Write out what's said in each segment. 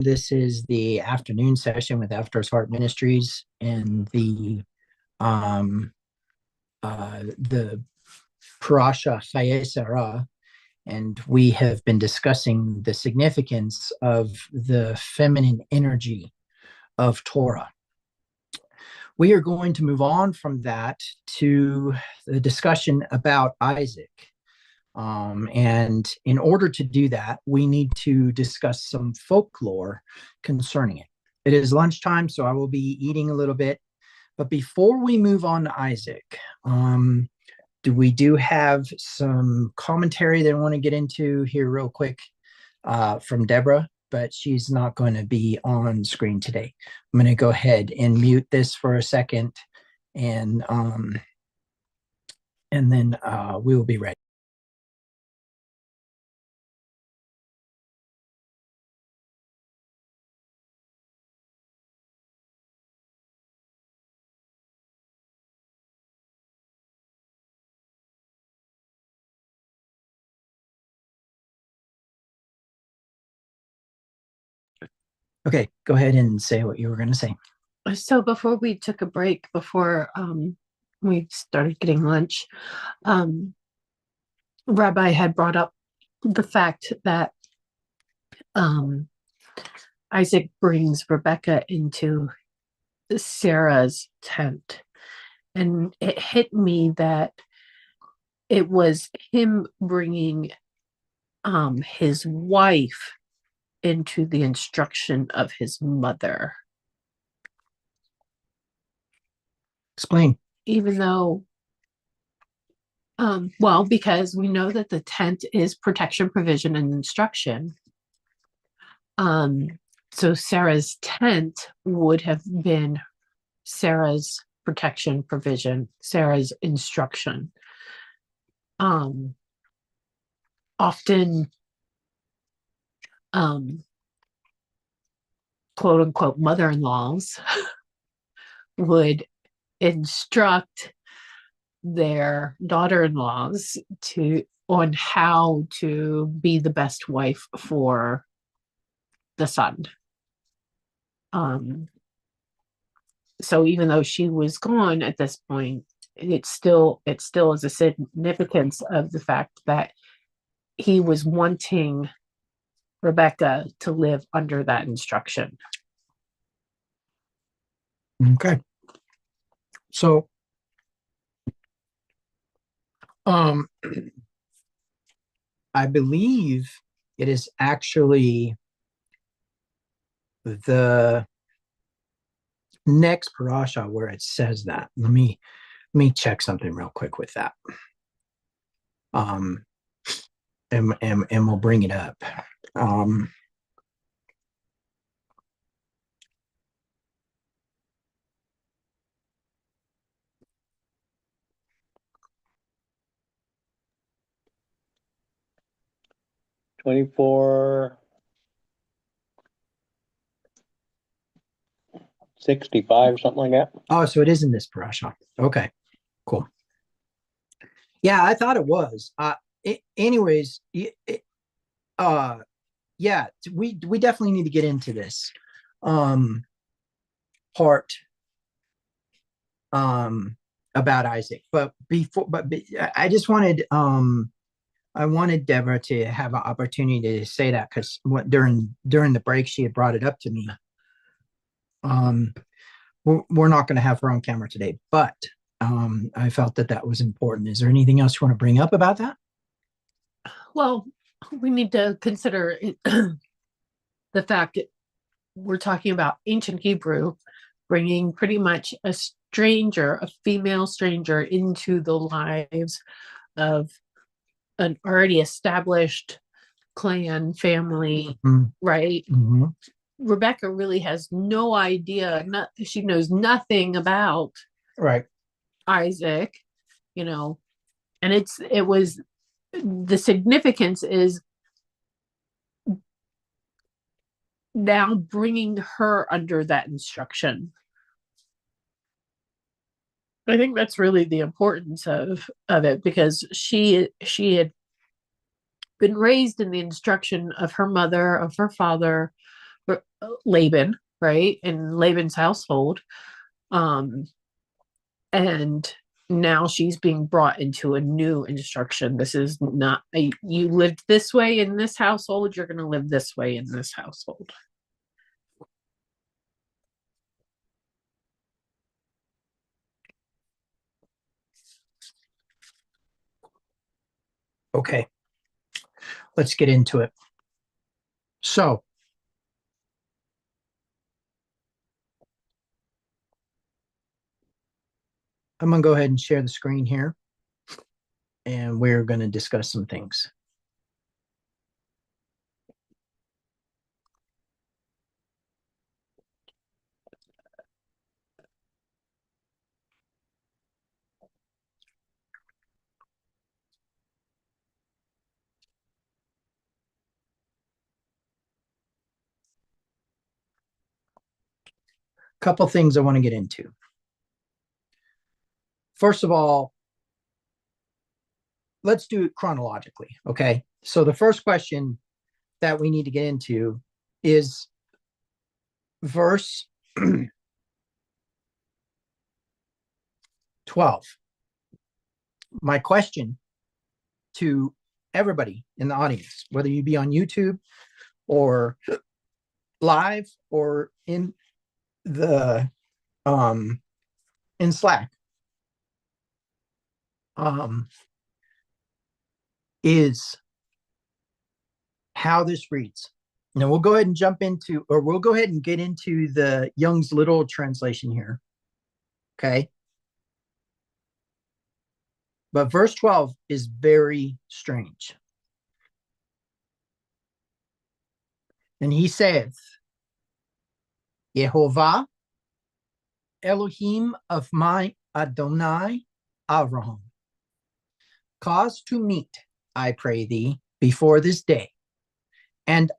This is the afternoon session with After's Heart Ministries and the Parasha Chayei, and we have been discussing the significance of the feminine energy of Torah. We are going to move on from that to the discussion about Isaac. And in order to do that, we need to discuss some folklore concerning it. It is lunchtime, so I will be eating a little bit. But before we move on to Isaac, we have some commentary that I want to get into here real quick from Deborah, but she's not going to be on screen today. I'm going to go ahead and mute this for a second, and then we will be ready. Okay, go ahead and say what you were going to say. So before we took a break, before we started getting lunch, Rabbi had brought up the fact that Isaac brings Rebecca into Sarah's tent. And it hit me that it was him bringing his wife into the instruction of his mother. Explain. Even though, because we know that the tent is protection, provision, and instruction. So Sarah's tent would have been Sarah's protection, provision, Sarah's instruction. Often, quote unquote, mother-in-laws would instruct their daughter-in-laws on how to be the best wife for the son. So even though she was gone at this point, it still is a significance of the fact that he was wanting Rebecca to live under that instruction. Okay. So, I believe it is actually the next parasha where it says that. Let me check something real quick with that. And we'll bring it up. 2465, something like that. Oh, so it is in this parasha. Okay, cool. Yeah, I thought it was. Anyways, yeah, we definitely need to get into this part about Isaac. But I just wanted I wanted Deborah to have an opportunity to say that, because during the break she had brought it up to me. We're not going to have her on camera today, but I felt that was important. Is there anything else you want to bring up about that? Well, we need to consider the fact that we're talking about ancient Hebrew, bringing pretty much a female stranger, into the lives of an already established clan, family, right? Mm-hmm. Rebecca really has no idea. She knows nothing about Isaac, and it was the significance is now bringing her under that instruction. I think that's really the importance of it, because she had been raised in the instruction of her mother, of her father, Laban, right? In Laban's household. Um, and now she's being brought into a new instruction. This is not you lived this way in this household, you're going to live this way in this household. Okay, let's get into it. So, I'm going to go ahead and share the screen here, and we're going to discuss some things. Couple things I want to get into. First of all, let's do it chronologically, okay? So the first question that we need to get into is verse 12. My question to everybody in the audience, whether you be on YouTube or live or in the in Slack, is how this reads. Now we'll go ahead and jump into, or we'll go ahead and get into the Young's Literal Translation here. Okay. But verse 12 is very strange. And he saith, Yehovah, Elohim of my Adonai Avraham, cause to meet, I pray thee, before this day, and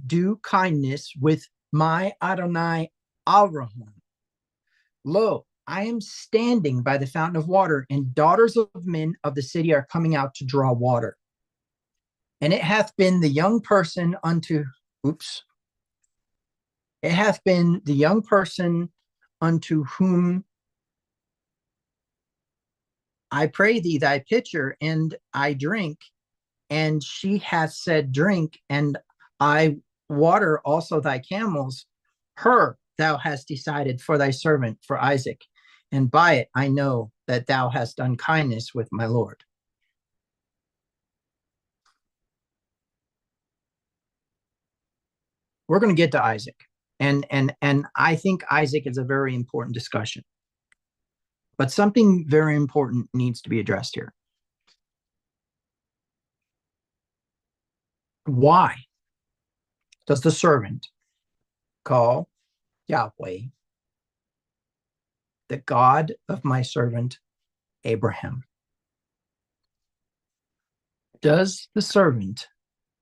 do kindness with my Adonai Avraham. Lo, I am standing by the fountain of water, and daughters of men of the city are coming out to draw water. And it hath been the young person unto whom I pray thee thy pitcher, and I drink, and she hath said, drink, and I water also thy camels. Her thou hast decided for thy servant, for Isaac, and by it I know that thou hast done kindness with my Lord. We're going to get to Isaac, and I think Isaac is a very important discussion. But something very important needs to be addressed here. Why does the servant call Yahweh the God of my servant Abraham? Does the servant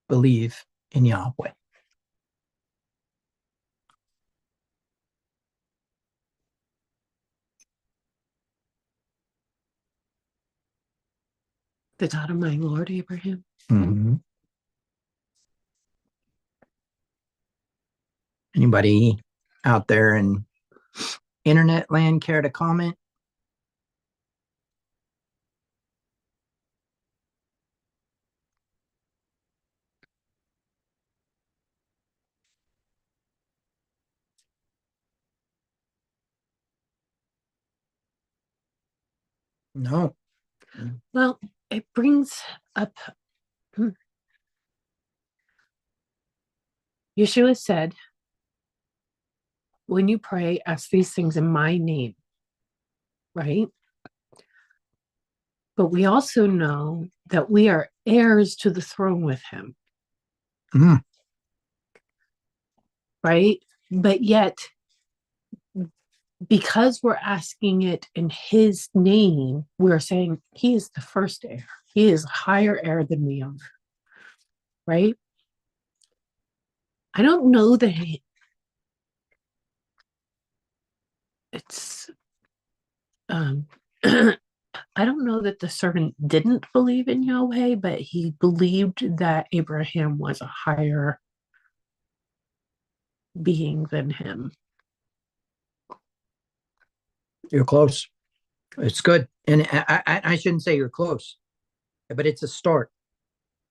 believe in Yahweh? The God of my Lord Abraham. Mm-hmm. Anybody out there in internet land care to comment? No. Well, it brings up Yeshua said, when you pray, ask these things in my name, right? But we also know that we are heirs to the throne with him. Mm. Right? But yet, because we're asking it in his name, we're saying he is the first heir. He is a higher heir than we are. Right? I don't know that it's I don't know that the servant didn't believe in Yahweh, but he believed that Abraham was a higher being than him. You're close. It's good. And I shouldn't say you're close, but it's a start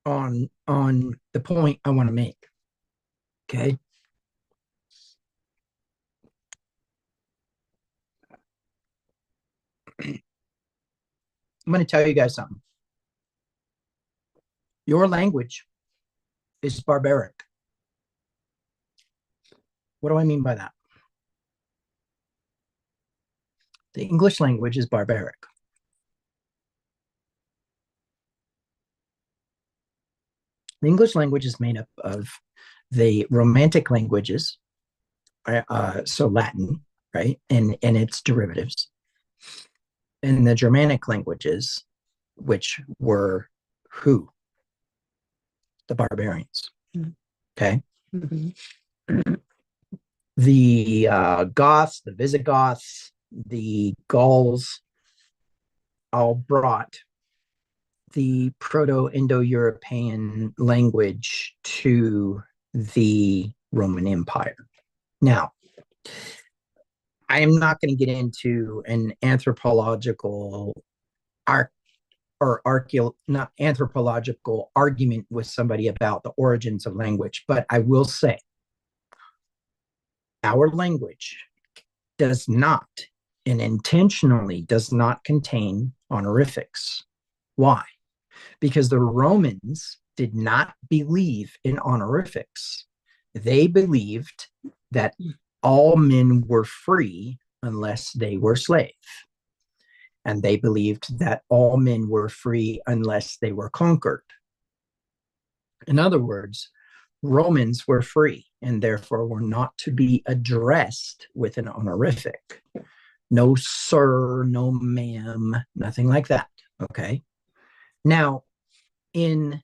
on the point I want to make. Okay. I'm going to tell you guys something. Your language is barbaric. What do I mean by that? The English language is barbaric. The English language is made up of the Romantic languages, so Latin, right, and its derivatives, and the Germanic languages, which were who? The barbarians. Okay. Mm-hmm. The Goths, the Visigoths, the Gauls all brought the Proto-Indo-European language to the Roman Empire. Now, I am not going to get into an anthropological not anthropological argument with somebody about the origins of language, but I will say our language does not, and intentionally does not, contain honorifics. Why? Because the Romans did not believe in honorifics. They believed that all men were free unless they were slaves. And they believed that all men were free unless they were conquered. In other words, Romans were free and therefore were not to be addressed with an honorific. No sir, no ma'am, nothing like that. Okay. Now, in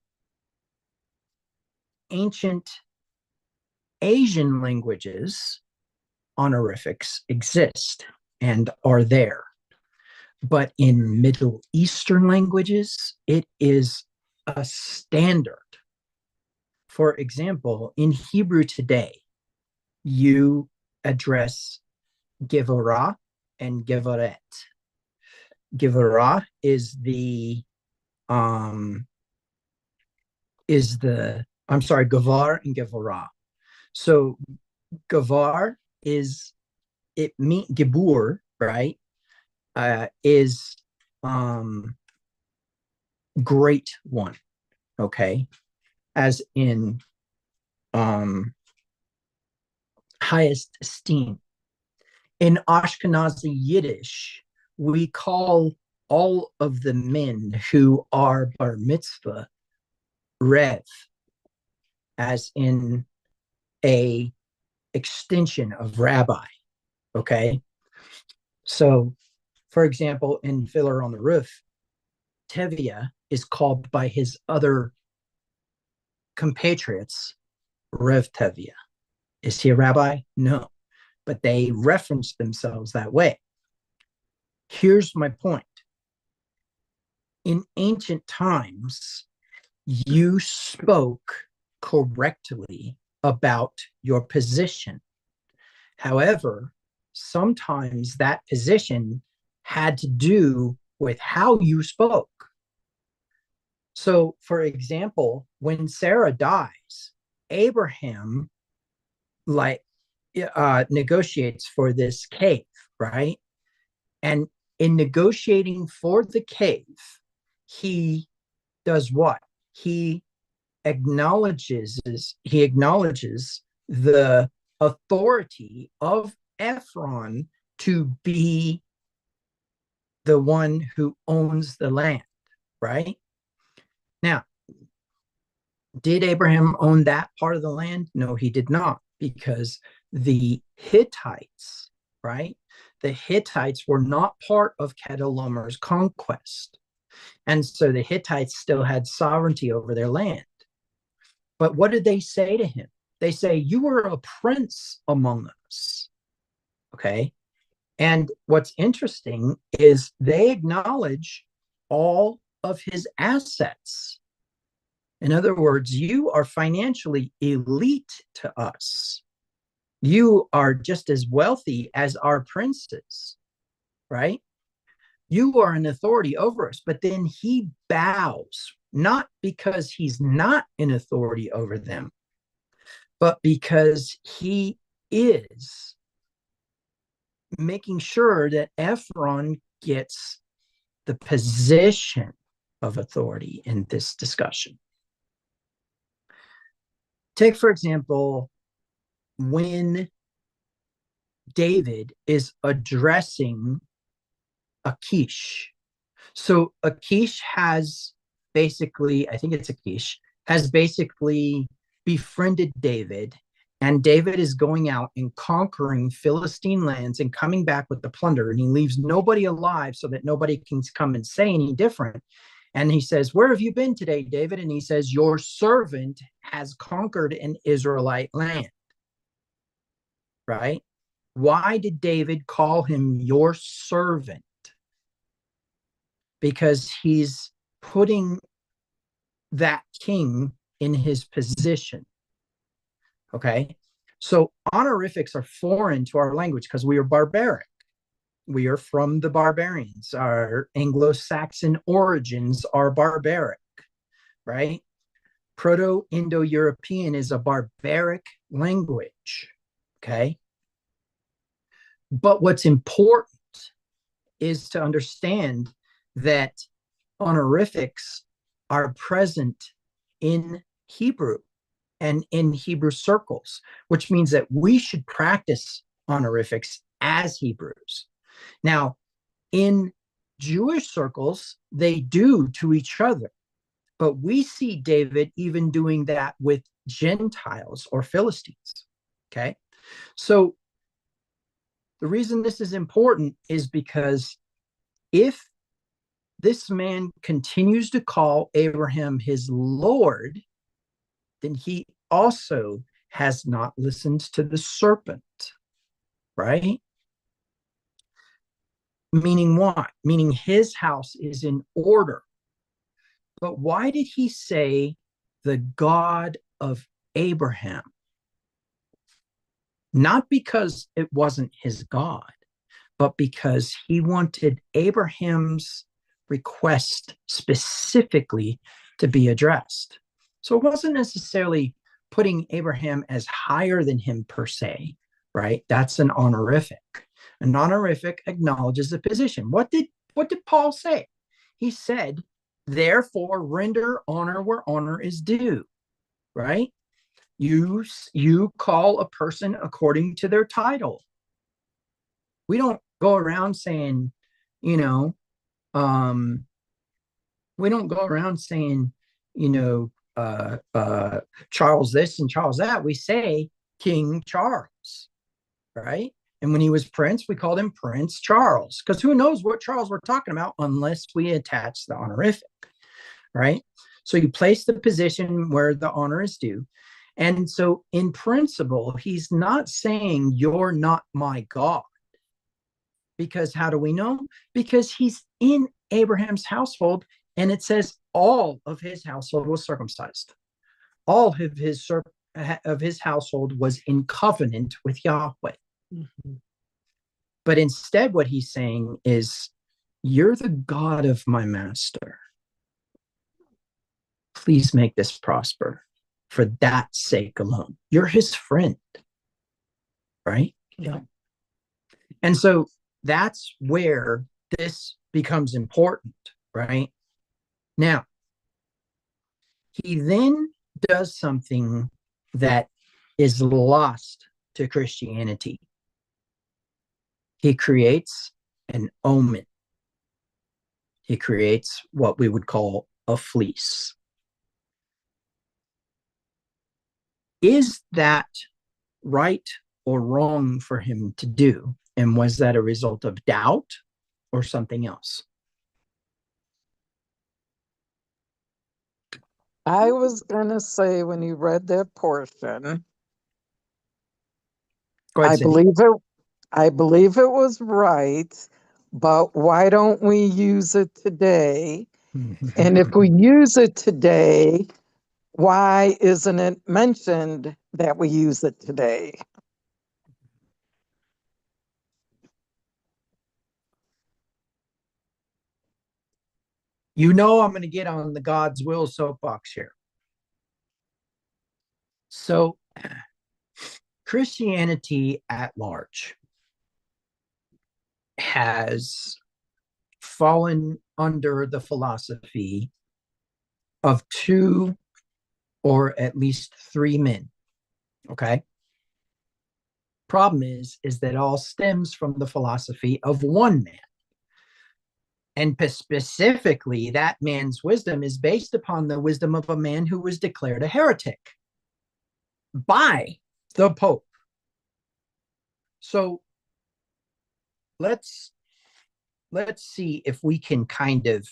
ancient Asian languages, honorifics exist and are there. But in Middle Eastern languages, it is a standard. For example, in Hebrew today, you address Givorah and Givoret. Givorah is Gavar and Givorah. So Gavar Gibur, right? Is great one, okay, as in highest esteem. In Ashkenazi Yiddish, we call all of the men who are bar mitzvah Rev, as in a extension of rabbi, okay? So, for example, in Fiddler on the Roof, Tevye is called by his other compatriots Rev Tevye. Is he a rabbi? No, but they reference themselves that way. Here's my point. In ancient times, you spoke correctly about your position. However, sometimes that position had to do with how you spoke. So, for example, when Sarah dies, Abraham negotiates for this cave, right? And in negotiating for the cave, he does what? He acknowledges the authority of Ephron to be the one who owns the land, right? Now, did Abraham own that part of the land? No, he did not, because the Hittites, right? The Hittites were not part of Chedorlaomer's conquest. And so the Hittites still had sovereignty over their land. But what did they say to him? They say, you are a prince among us. Okay. And what's interesting is they acknowledge all of his assets. In other words, you are financially elite to us. You are just as wealthy as our princes, right? You are an authority over us. But then he bows, not because he's not an authority over them, but because he is making sure that Ephron gets the position of authority in this discussion. Take, for example, when David is addressing Achish. So Achish has basically, I think it's Achish, has basically befriended David, and David is going out and conquering Philistine lands and coming back with the plunder, and he leaves nobody alive so that nobody can come and say any different. And he says, "Where have you been today, David?" And he says, "Your servant has conquered an Israelite land." Right? Why did David call him your servant? Because he's putting that king in his position. Okay? So honorifics are foreign to our language because we are barbaric. We are from the barbarians. Our Anglo-Saxon origins are barbaric, right? Proto-Indo-European is a barbaric language, okay? But what's important is to understand that honorifics are present in Hebrew and in Hebrew circles, which means that we should practice honorifics as Hebrews. Now, in Jewish circles, they do to each other, but we see David even doing that with Gentiles or Philistines, okay? So the reason this is important is because if this man continues to call Abraham his Lord, then he also has not listened to the serpent, right? Meaning what? Meaning his house is in order. But why did he say the God of Abraham? Not because it wasn't his God, but because he wanted Abraham's request specifically to be addressed. So it wasn't necessarily putting Abraham as higher than him per se, right? That's an honorific. An honorific acknowledges the position. What did Paul say? He said, "Therefore, render honor where honor is due," right? You call a person according to their title. We don't go around saying, you know, we don't go around saying, you know, Charles this and Charles that. We say King Charles, right? And when he was prince, we called him Prince Charles, because who knows what Charles we're talking about unless we attach the honorific, right? So you place the position where the honor is due. And so in principle, he's not saying you're not my God. Because how do we know? Because he's in Abraham's household, and it says all of his household was circumcised. All of his household was in covenant with Yahweh. Mm-hmm. But instead, what he's saying is, "You're the God of my master. Please make this prosper for that sake alone." You're his friend, right? Yeah. And so that's where this becomes important, right? Now, he then does something that is lost to Christianity. He creates an omen. He creates what we would call a fleece. Is that right or wrong for him to do? And was that a result of doubt or something else? I was going to say, when you read that portion, I believe it was right, but why don't we use it today? And if we use it today, why isn't it mentioned that we use it today? You know, I'm going to get on the God's will soapbox here. So, Christianity at large has fallen under the philosophy of two or at least three men. Okay. Problem is that all stems from the philosophy of one man. And specifically, that man's wisdom is based upon the wisdom of a man who was declared a heretic by the Pope. So let's see if we can kind of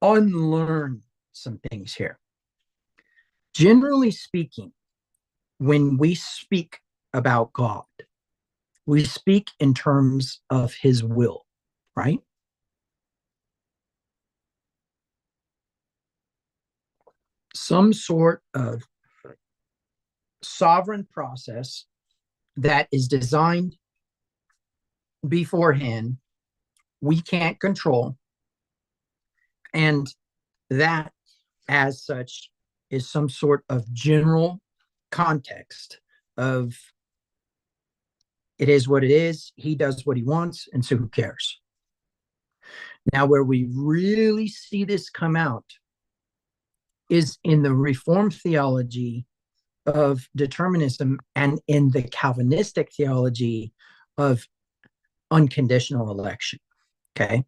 unlearn some things here. Generally speaking, when we speak about God, we speak in terms of his will, right? Some sort of sovereign process that is designed beforehand, we can't control, and that as such is some sort of general context of it is what it is, he does what he wants, and so who cares? Now, where we really see this come out is in the Reformed theology of determinism and in the Calvinistic theology of unconditional election. Okay.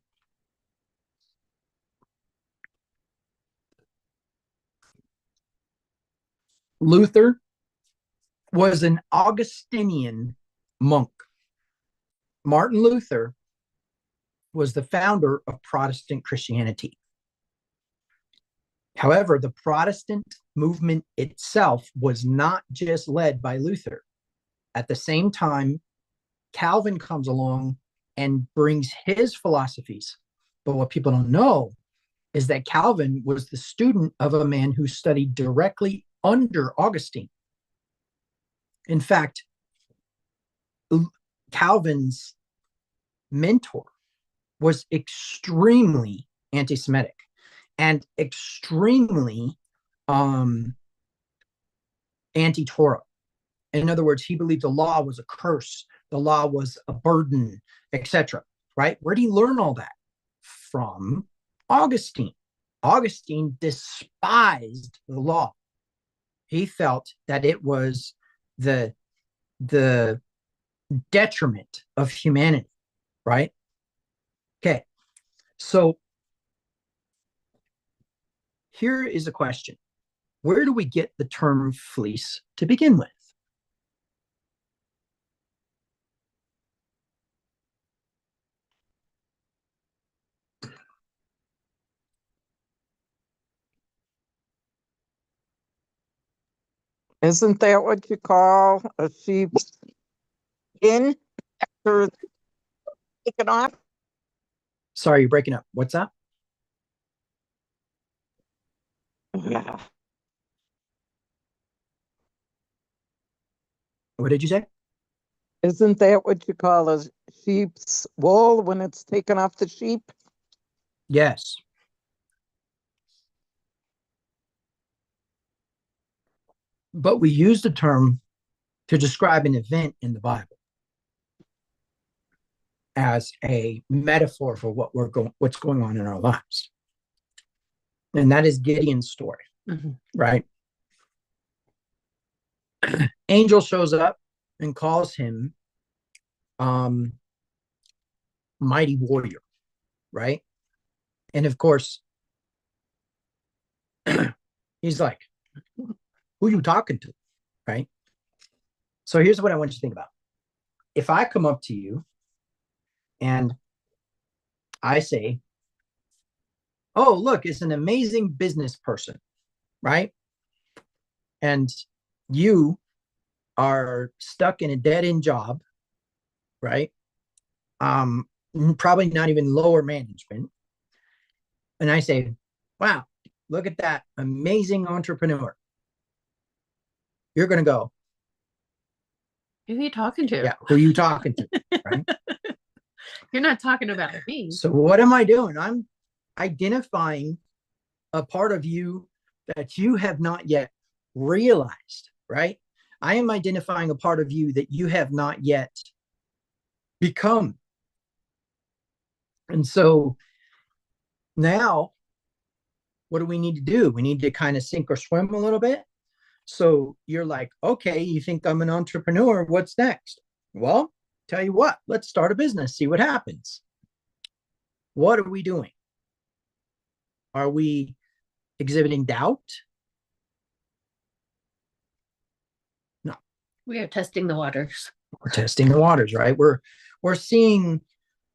Luther was an Augustinian monk. Martin Luther was the founder of Protestant Christianity. However, the Protestant movement itself was not just led by Luther. At the same time, Calvin comes along and brings his philosophies. But what people don't know is that Calvin was the student of a man who studied directly under Augustine. In fact, Calvin's mentor was extremely anti-Semitic and extremely anti-Torah. In other words, he believed the law was a curse, the law was a burden, etc. Right? Where did he learn all that? From Augustine. Augustine despised the law. He felt that it was the detriment of humanity, right? Okay, so here is a question. Where do we get the term fleece to begin with? Isn't that what you call a sheep's skin after it's taken off? Sorry, you're breaking up. What's that? Yeah. What did you say? Isn't that what you call a sheep's wool when it's taken off the sheep? Yes. But we use the term to describe an event in the Bible as a metaphor for what's going on in our lives. And that is Gideon's story, right? Angel shows up and calls him mighty warrior, right? And of course, he's like, who are you talking to, right? So here's what I want you to think about. If I come up to you and I say, oh, look, it's an amazing business person, right? And you are stuck in a dead-end job, right? Probably not even lower management. And I say, wow, look at that amazing entrepreneur. You're going to go, who are you talking to? yeah, who are you talking to, right? You're not talking about me. So what am I doing? I'm identifying a part of you that you have not yet realized, right? I am identifying a part of you that you have not yet become. And so now, what do we need to do? We need to kind of sink or swim a little bit. So you're like, okay, you think I'm an entrepreneur. What's next? Well, tell you what, let's start a business, see what happens. What are we doing? Are we exhibiting doubt? No. We are testing the waters. We're testing the waters, right? We're seeing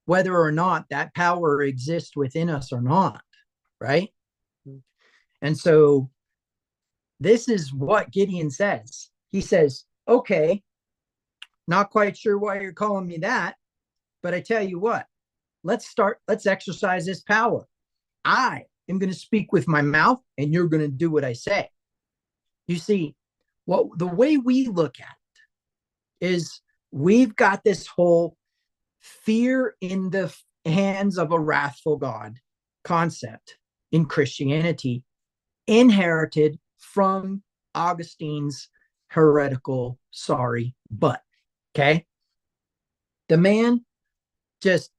whether or not that power exists within us or not, right? And so this is what Gideon says. He says, okay, not quite sure why you're calling me that, but I tell you what, let's exercise this power. I am going to speak with my mouth and you're going to do what I say. You see, the way we look at it is we've got this whole fear in the hands of a wrathful God concept in Christianity, inherited from Augustine's heretical but. Okay. The man just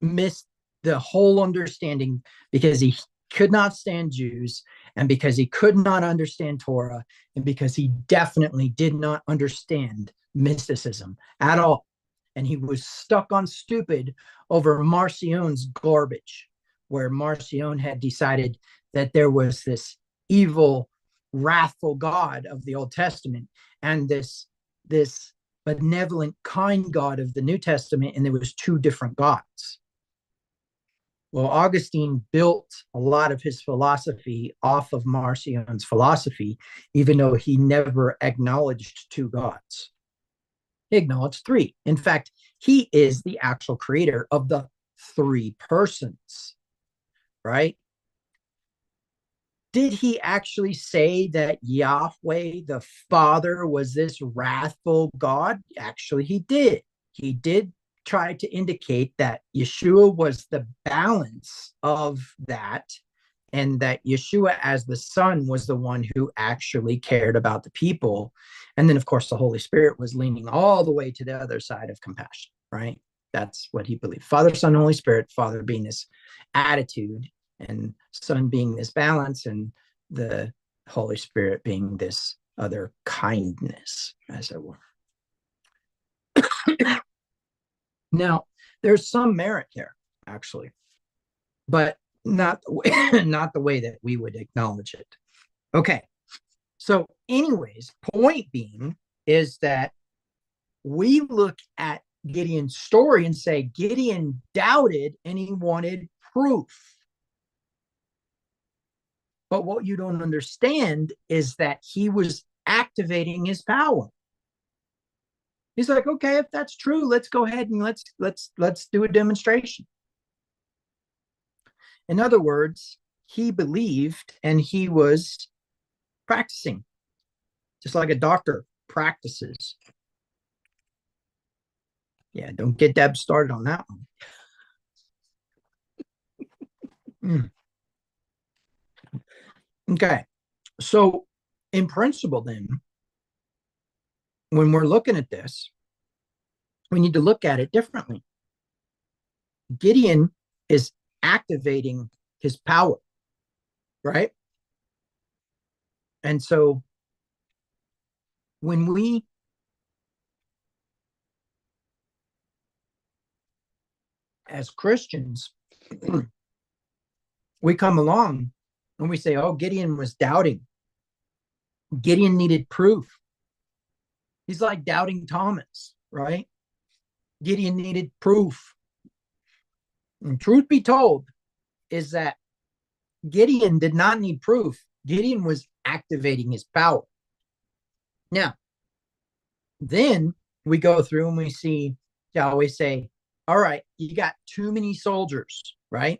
missed the whole understanding because he could not stand Jews and because he could not understand Torah and because he definitely did not understand mysticism at all. And he was stuck on stupid over Marcion's garbage, where Marcion had decided that there was this evil, wrathful God of the Old Testament and this benevolent, kind God of the New Testament, and there was two different gods. Well, Augustine built a lot of his philosophy off of Marcion's philosophy, even though he never acknowledged two gods. He acknowledged three. In fact, he is the actual creator of the three persons, right? Did he actually say that Yahweh, the Father, was this wrathful God? Actually, he did. He did try to indicate that Yeshua was the balance of that, and that Yeshua as the Son was the one who actually cared about the people. And then, of course, the Holy Spirit was leaning all the way to the other side of compassion, right? That's what he believed. Father, Son, Holy Spirit, Father being this attitude, and Son being this balance, and the Holy Spirit being this other kindness, as it were. Now, there's some merit there, actually, but not the way that we would acknowledge it. Okay, so anyways, point being is that we look at Gideon's story and say Gideon doubted and he wanted proof. But what you don't understand is that he was activating his power. He's like, okay, if that's true, let's go ahead and let's do a demonstration. In other words, he believed and he was practicing, just like a doctor practices. Yeah, don't get Deb started on that one. Okay, so in principle, then, when we're looking at this, we need to look at it differently. Gideon is activating his power, right? And so when we as Christians, we come along and we say, oh, Gideon was doubting. Gideon needed proof. He's like doubting Thomas, right? Gideon needed proof. And truth be told is that Gideon did not need proof. Gideon was activating his power. Now, then we go through and we see Yahweh say, all right, you got too many soldiers, right?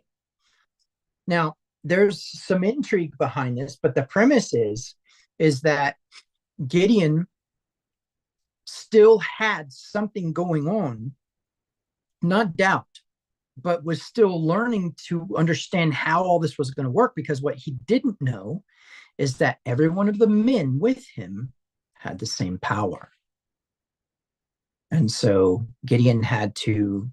Now, there's some intrigue behind this, but the premise is that Gideon still had something going on, not doubt, but was still learning to understand how all this was going to work, because what he didn't know is that every one of the men with him had the same power. And so Gideon had to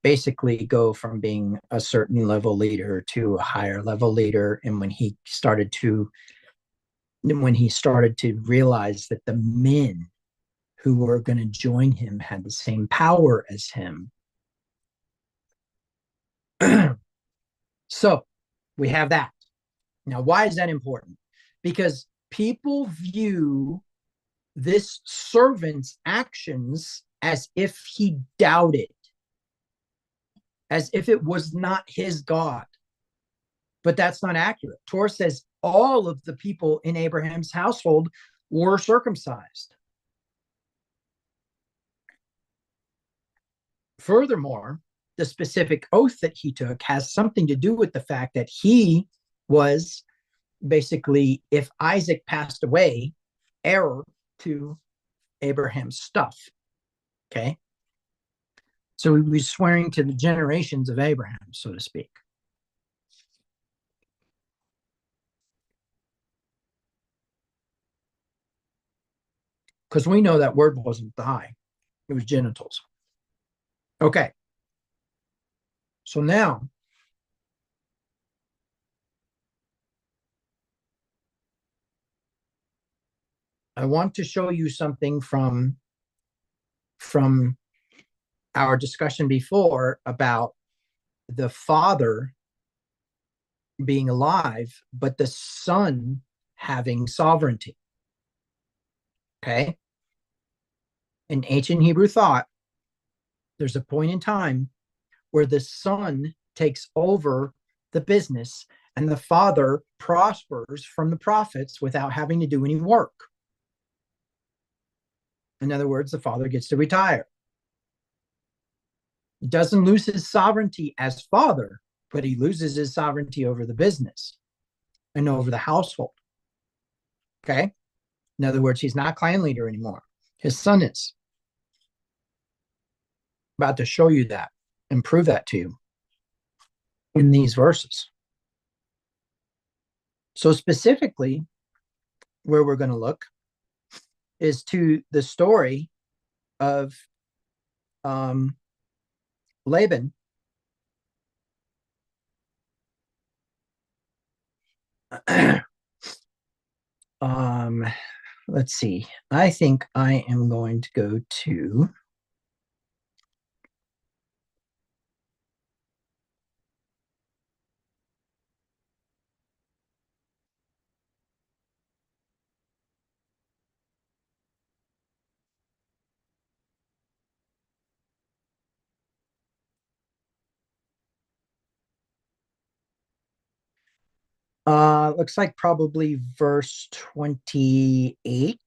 basically go from being a certain level leader to a higher level leader. And when he started to realize that the men who were going to join him had the same power as him. So we have that. Now, why is that important? Because people view this servant's actions as if he doubted, as if it was not his God. But that's not accurate. Torah says all of the people in Abraham's household were circumcised. Furthermore, the specific oath that he took has something to do with the fact that he was basically, if Isaac passed away, heir to Abraham's stuff. Okay? So he was swearing to the generations of Abraham, so to speak. Because we know that word wasn't thigh, it was genitals. Okay. So now, I want to show you something from our discussion before about the father being alive, but the son having sovereignty. Okay? In ancient Hebrew thought, there's a point in time where the son takes over the business and the father prospers from the profits without having to do any work. In other words, the father gets to retire. He doesn't lose his sovereignty as father, but he loses his sovereignty over the business and over the household. Okay? In other words, he's not clan leader anymore. His son is. About to show you that and prove that to you in these verses. So specifically, where we're going to look is to the story of Laban let's see. I think I am going to go to looks like probably verse 28.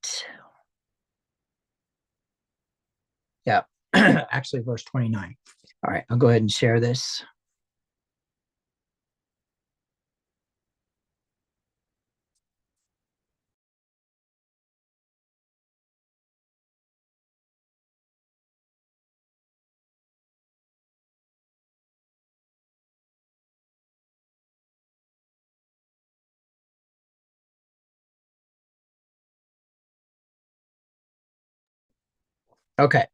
Yeah, actually verse 29. All right, I'll go ahead and share this. Okay,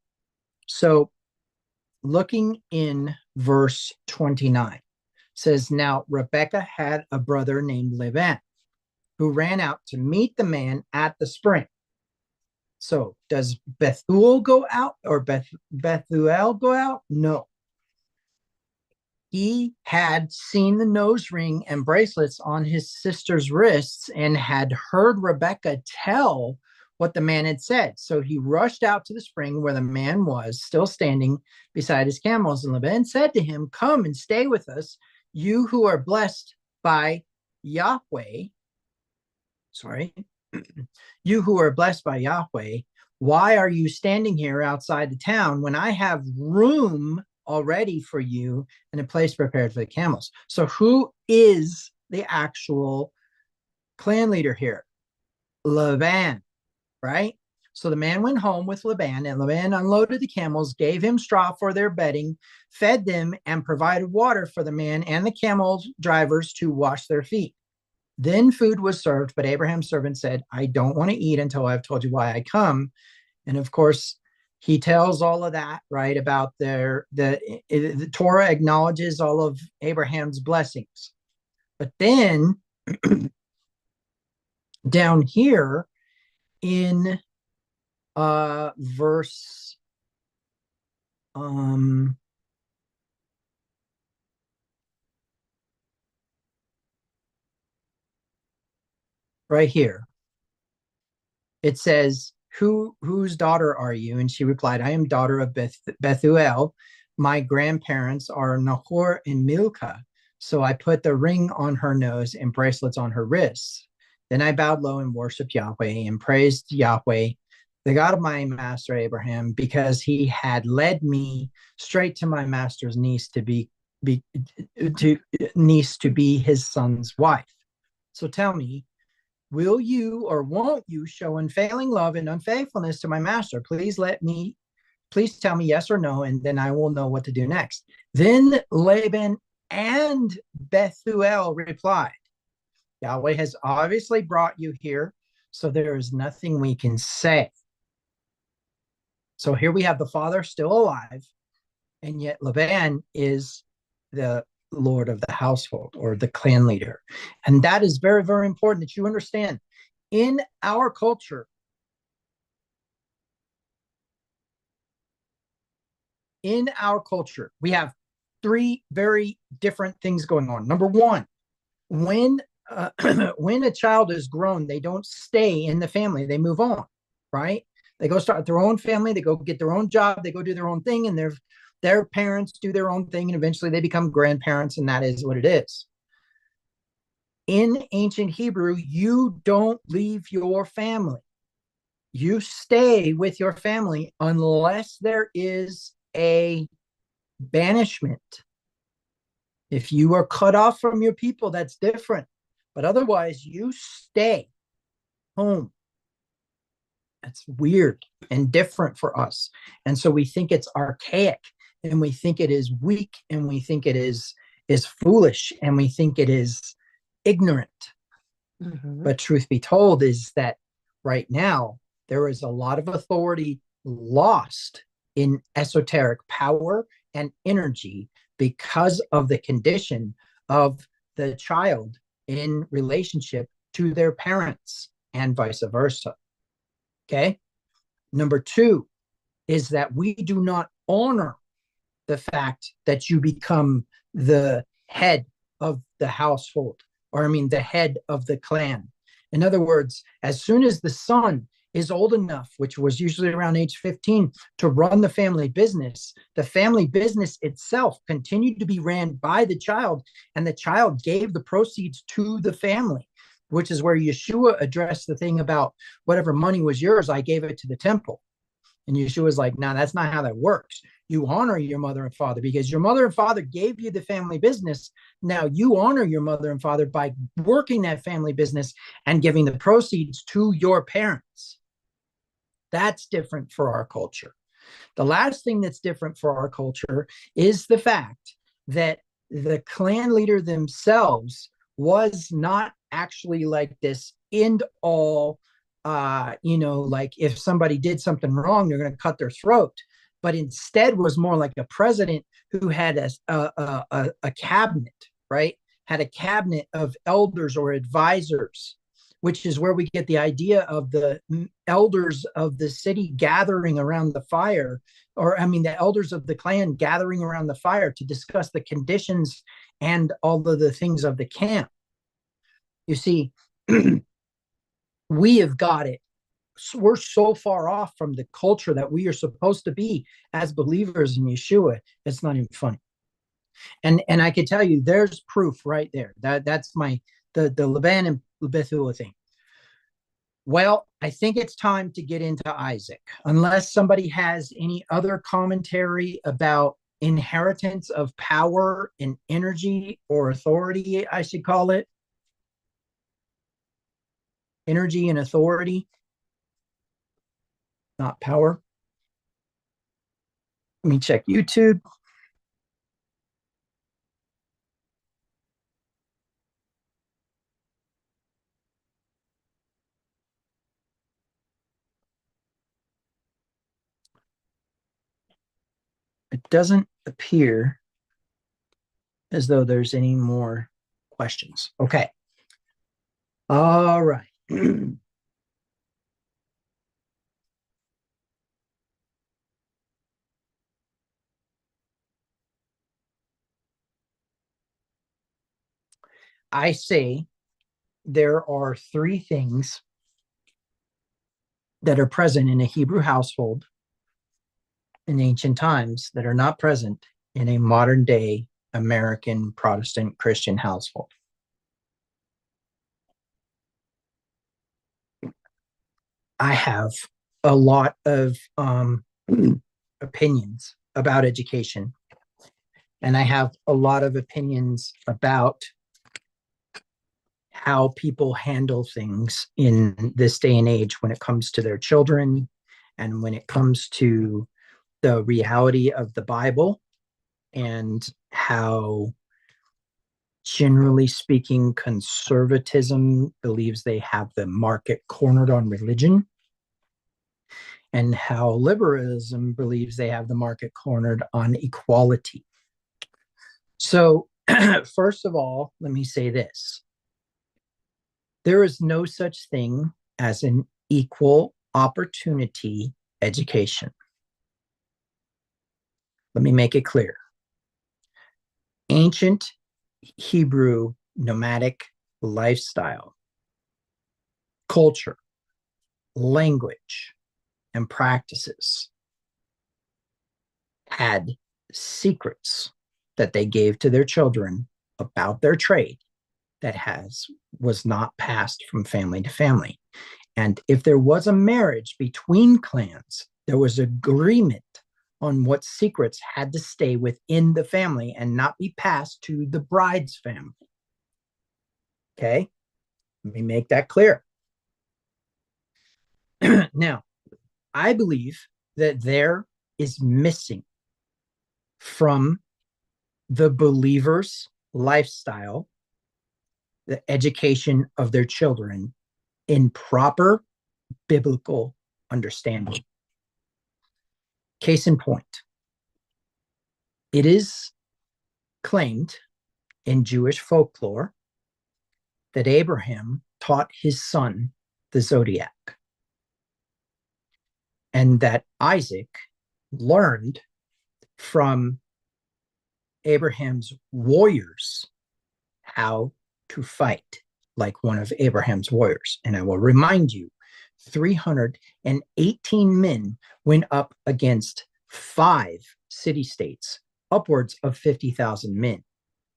so looking in verse 29 says, now Rebekah had a brother named Laban who ran out to meet the man at the spring. So does Bethuel go out or Bethuel go out? No. He had seen the nose ring and bracelets on his sister's wrists and had heard Rebekah tell what the man had said. So he rushed out to the spring where the man was still standing beside his camels. And Laban said to him, come and stay with us, you who are blessed by Yahweh. Sorry. You who are blessed by Yahweh, why are you standing here outside the town when I have room already for you and a place prepared for the camels? So who is the actual clan leader here? Laban, right? So the man went home with Laban, and Laban unloaded the camels, gave him straw for their bedding, fed them, and provided water for the man and the camel drivers to wash their feet. Then food was served, but Abraham's servant said, I don't want to eat until I've told you why I come. And of course, he tells all of that, right, about the Torah acknowledges all of Abraham's blessings. But then down here in verse right here, it says, whose daughter are you? And she replied, I am daughter of Bethuel. My grandparents are Nahor and Milcah. So I put the ring on her nose and bracelets on her wrists. Then I bowed low and worshiped Yahweh and praised Yahweh, the God of my master Abraham, because he had led me straight to my master's niece to be his son's wife. So tell me, will you or won't you show unfailing love and unfaithfulness to my master? Please tell me yes or no, and then I will know what to do next. Then Laban and Bethuel replied, Yahweh has obviously brought you here, so there is nothing we can say. So here we have the father still alive, and yet Laban is the lord of the household or the clan leader. And that is very, very important that you understand. In our culture, we have three very different things going on. Number one, when a child is grown, they don't stay in the family, they move on, right? They go start their own family, they go get their own job, they go do their own thing, and their parents do their own thing, and eventually they become grandparents, and that is what it is. In ancient Hebrew, you don't leave your family. You stay with your family unless there is a banishment. If you are cut off from your people, that's different. But otherwise, you stay home. That's weird and different for us. And so we think it's archaic, and we think it is weak, and we think it is foolish, and we think it is ignorant. Mm-hmm. But truth be told is that right now, there is a lot of authority lost in esoteric power and energy because of the condition of the child in relationship to their parents and vice versa. Okay. Number two is that we do not honor the fact that you become the head of the household, or the head of the clan. In other words, as soon as the son is old enough, which was usually around age 15, to run the family business itself continued to be ran by the child, and the child gave the proceeds to the family, which is where Yeshua addressed the thing about whatever money was yours, I gave it to the temple. And Yeshua's like, no, that's not how that works. You honor your mother and father because your mother and father gave you the family business. Now you honor your mother and father by working that family business and giving the proceeds to your parents. That's different for our culture. The last thing that's different for our culture is the fact that the clan leader themselves was not actually like this end all, like if somebody did something wrong, they're going to cut their throat, but instead was more like a president who had a cabinet, right? Had a cabinet of elders or advisors, which is where we get the idea of the elders of the city gathering around the fire, or the elders of the clan gathering around the fire to discuss the conditions and all of the things of the camp. You see, we have got it. We're so far off from the culture that we are supposed to be as believers in Yeshua. It's not even funny. And I can tell you, there's proof right there. That's the Laban and Bethuel thing. Well, I think it's time to get into Isaac, unless somebody has any other commentary about inheritance of power and energy, or authority, I should call it. Energy and authority. not power. Let me check YouTube. It doesn't appear as though there's any more questions. Okay. All right. I say there are three things that are present in a Hebrew household in ancient times that are not present in a modern day American Protestant Christian household. I have a lot of opinions about education, and I have a lot of opinions about how people handle things in this day and age when it comes to their children and when it comes to the reality of the Bible, and how, generally speaking, conservatism believes they have the market cornered on religion, and how liberalism believes they have the market cornered on equality. So, first of all, let me say this. There is no such thing as an equal opportunity education. Let me make it clear. Ancient Hebrew nomadic lifestyle, culture, language, and practices had secrets that they gave to their children about their trade that was not passed from family to family. And if there was a marriage between clans, there was agreement on what secrets had to stay within the family and not be passed to the bride's family. Okay? Let me make that clear. Now, I believe that there is missing from the believer's lifestyle the education of their children in proper biblical understanding. Case in point, it is claimed in Jewish folklore that Abraham taught his son the zodiac, and that Isaac learned from Abraham's warriors how to fight like one of Abraham's warriors. And I will remind you, 318 men went up against 5 city-states, upwards of 50,000 men,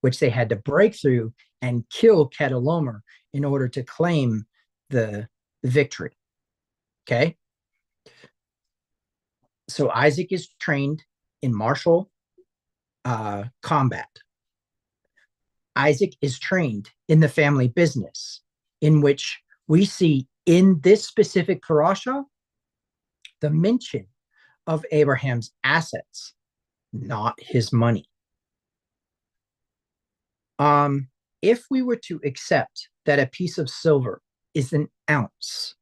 which they had to break through and kill Chedorlaomer in order to claim the victory. Okay? So Isaac is trained in martial combat. Isaac is trained in the family business, in which we see in this specific parasha the mention of Abraham's assets, not his money. If we were to accept that a piece of silver is an ounce,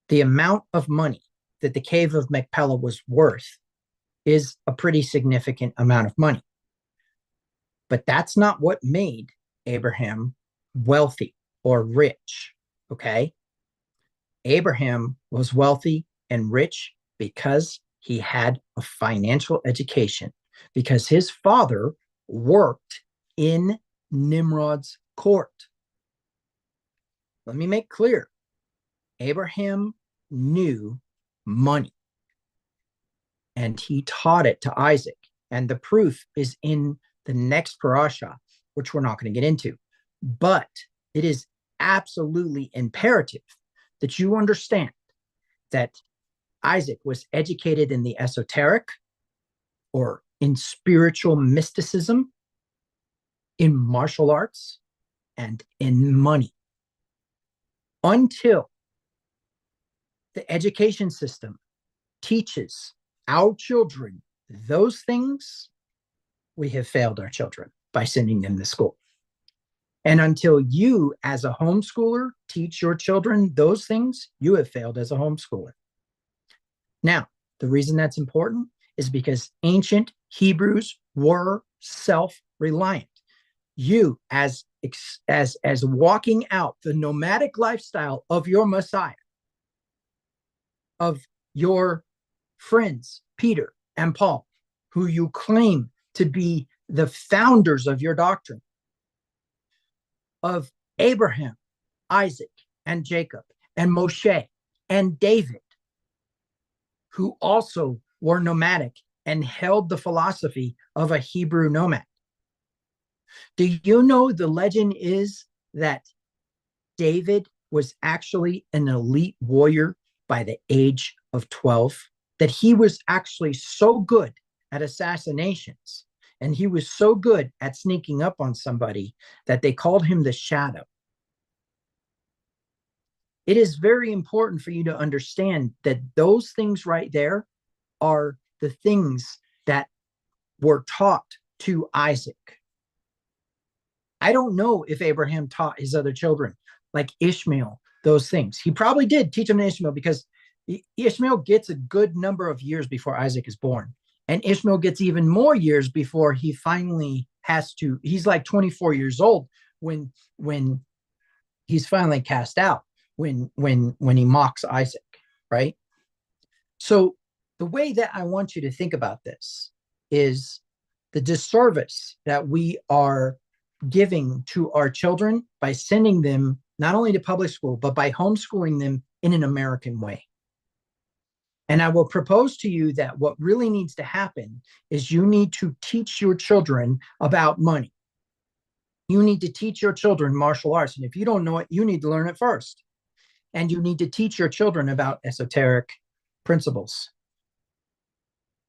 the amount of money that the cave of Machpelah was worth is a pretty significant amount of money. But that's not what made Abraham wealthy or rich, okay? Abraham was wealthy and rich because he had a financial education, because his father worked in Nimrod's court. Let me make clear, Abraham knew money, and he taught it to Isaac. And the proof is in the next parasha, which we're not going to get into. But it is absolutely imperative that you understand that Isaac was educated in the esoteric, or in spiritual mysticism, in martial arts, and in money, until the education system teaches our children those things, we have failed our children by sending them to school. And until you, as a homeschooler, teach your children those things, you have failed as a homeschooler. Now, the reason that's important is because ancient Hebrews were self-reliant. You, as walking out the nomadic lifestyle of your Messiah, of your friends, Peter and Paul, who you claim to be the founders of your doctrine, of Abraham, Isaac, and Jacob, and Moshe, and David, who also were nomadic and held the philosophy of a Hebrew nomad. Do you know the legend is that David was actually an elite warrior by the age of 12? That he was actually so good at assassinations and he was so good at sneaking up on somebody that they called him the Shadow. It is very important for you to understand that those things right there are the things that were taught to Isaac. I don't know if Abraham taught his other children, like Ishmael, those things. He probably did teach them to Ishmael, because Ishmael gets a good number of years before Isaac is born. And Ishmael gets even more years before he finally has to, he's like 24 years old when he's finally cast out, when he mocks Isaac, right? So the way that I want you to think about this is the disservice that we are giving to our children by sending them not only to public school, but by homeschooling them in an American way. And I will propose to you that what really needs to happen is you need to teach your children about money. You need to teach your children martial arts. And if you don't know it, you need to learn it first. And you need to teach your children about esoteric principles.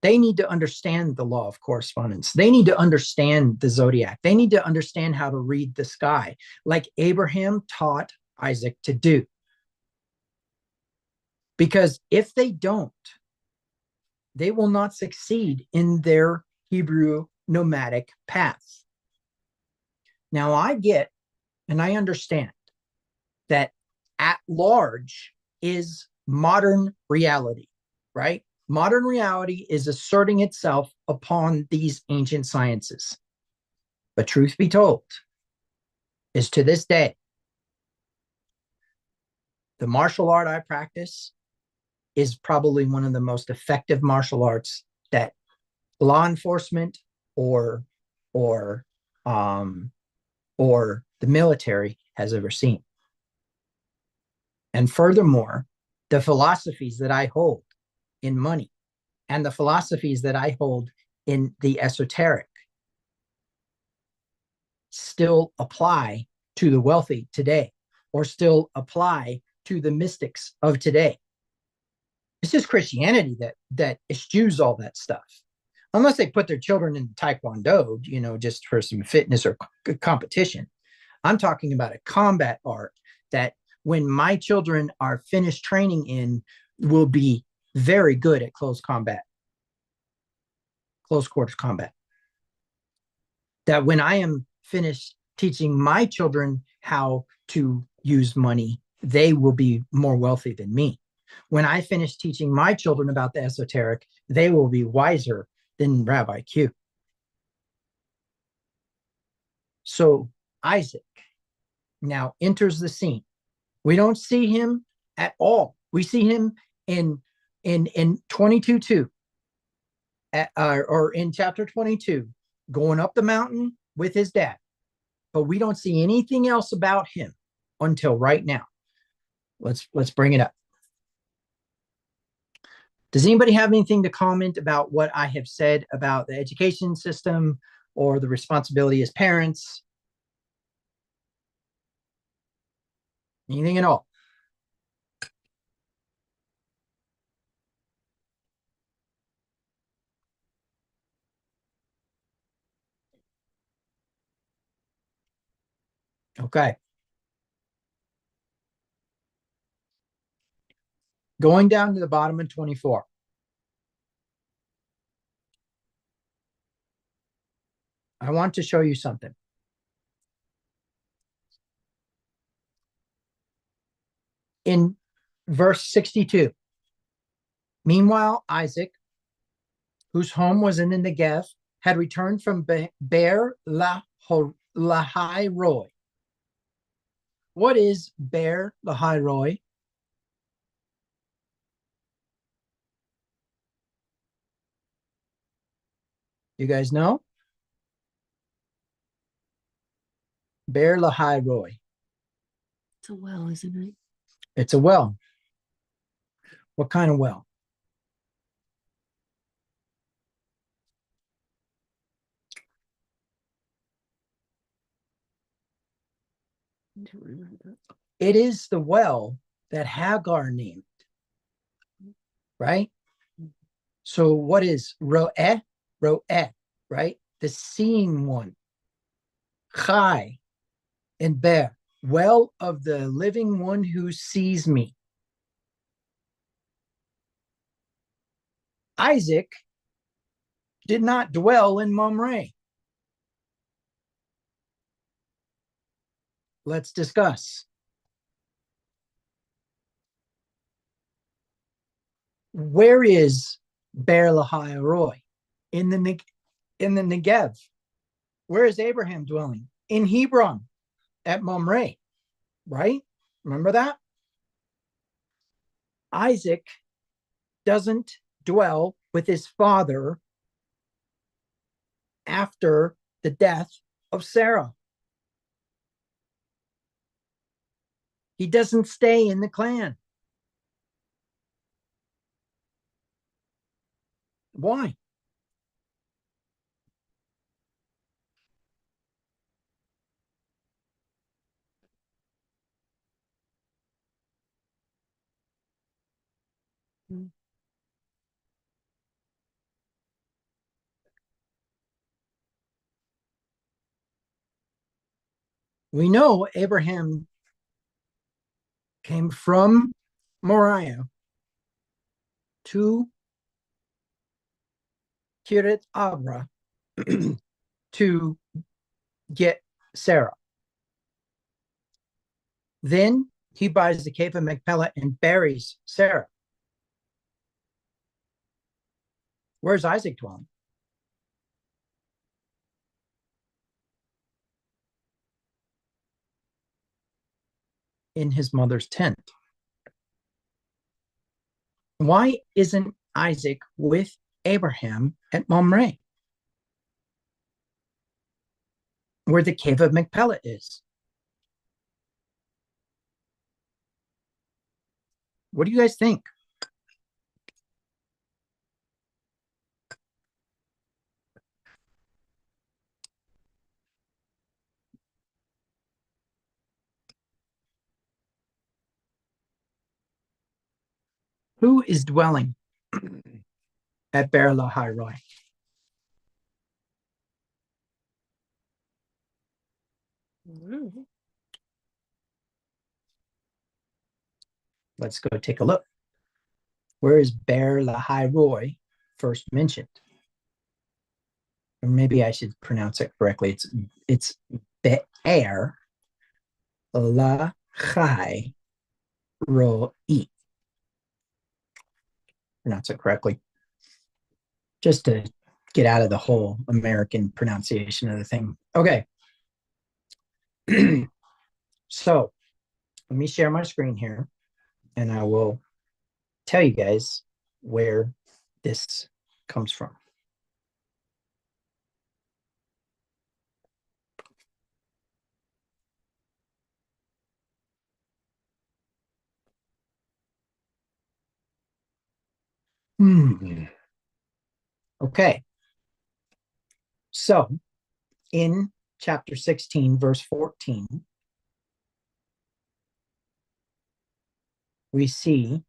They need to understand the law of correspondence. They need to understand the zodiac. They need to understand how to read the sky, like Abraham taught Isaac to do. Because if they don't, they will not succeed in their Hebrew nomadic path. Now, I get and I understand that at large is modern reality, right? Modern reality is asserting itself upon these ancient sciences. But truth be told, is to this day, the martial art I practice is probably one of the most effective martial arts that law enforcement or the military has ever seen. And furthermore, the philosophies that I hold in money and the philosophies that I hold in the esoteric still apply to the wealthy today, or still apply to the mystics of today. It's just Christianity that eschews all that stuff, unless they put their children in Taekwondo, just for some fitness or competition. I'm talking about a combat art that when my children are finished training in, will be very good at close quarters combat. That when I am finished teaching my children how to use money, they will be more wealthy than me. When I finish teaching my children about the esoteric, they will be wiser than Rabbi Q. So Isaac now enters the scene. We don't see him at all. We see him in 22:2, or in chapter 22, going up the mountain with his dad. But we don't see anything else about him until right now. Let's bring it up. Does anybody have anything to comment about what I have said about the education system or the responsibility as parents? Anything at all? Okay. Going down to the bottom of 24. I want to show you something. In verse 62, meanwhile, Isaac, whose home was in the Negev, had returned from Beer Lahai Roi. What is Beer Lahai Roi? You guys know? Beer Lahai Roi. It's a well, isn't it? It's a well. What kind of well? I don't remember. It is the well that Hagar named, right? So what is Ro'eh? Ro'eh, right? The seeing one. Chai and Bear, well of the living one who sees me. Isaac did not dwell in Mamre. Let's discuss. Where is Beer Lahai Roi? In the Negev. Where is Abraham dwelling? In Hebron, at Mamre, right? Remember that? Isaac doesn't dwell with his father after the death of Sarah. He doesn't stay in the clan. Why? We know Abraham came from Moriah to Kiryat Arba to get Sarah. Then he buys the cave of Machpelah and buries Sarah. Where's Isaac dwelling? In his mother's tent. Why isn't Isaac with Abraham at Mamre, where the cave of Machpelah is? What do you guys think? Who is dwelling at Beer Lahai Roi? Let's go take a look. Where is Beer Lahai Roi first mentioned? Or maybe I should pronounce it correctly. It's Be'er Lahai Roi. Pronounce it correctly. Just to get out of the whole American pronunciation of the thing. Okay. So let me share my screen here and I will tell you guys where this comes from. Okay. So in chapter 16, verse 14, we see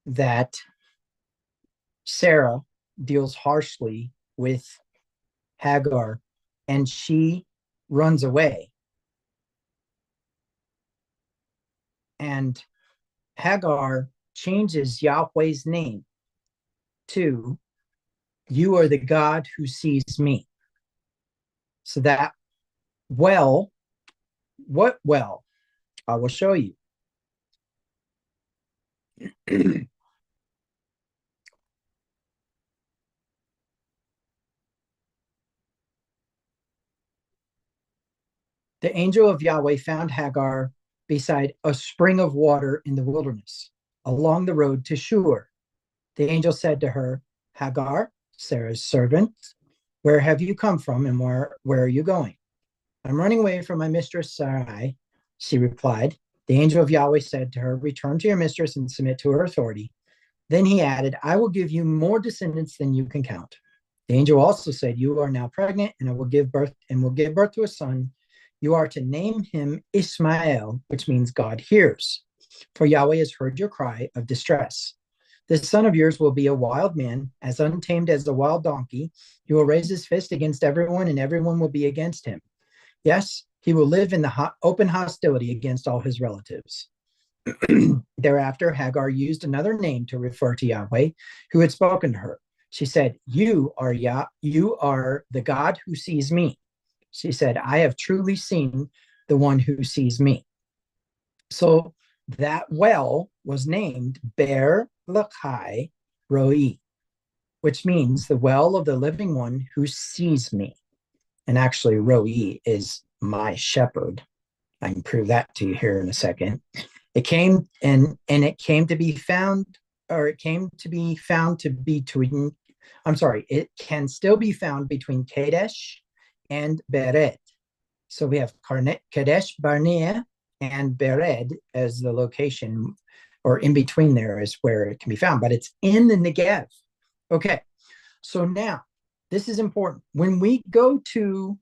that Sarah deals harshly with Hagar and she runs away. And Hagar changes Yahweh's name to, "You are the God who sees me." So that well, what well? I will show you. The angel of Yahweh found Hagar beside a spring of water in the wilderness, along the road to Shur. The angel said to her, Hagar, Sarah's servant, where have you come from and where are you going? I'm running away from my mistress Sarai, she replied. The angel of Yahweh said to her, return to your mistress and submit to her authority. Then he added, I will give you more descendants than you can count. The angel also said, you are now pregnant and I will give birth to a son. You are to name him Ishmael, which means God hears. For Yahweh has heard your cry of distress. This son of yours will be a wild man, as untamed as a wild donkey. He will raise his fist against everyone, and everyone will be against him. Yes, he will live in the open hostility against all his relatives. Thereafter, Hagar used another name to refer to Yahweh, who had spoken to her. She said, you are the God who sees me. She said, I have truly seen the one who sees me. So that well was named Ber Lachai Roi, which means the well of the living one who sees me. And actually, Roi is my shepherd. I can prove that to you here in a second. It came it came to be found, or it came to be found to be between, I'm sorry, it can still be found between Kadesh and Bered. So we have Kadesh Barnea and Bered as the location, or in between there is where it can be found, but it's in the Negev. Okay, so now this is important. When we go to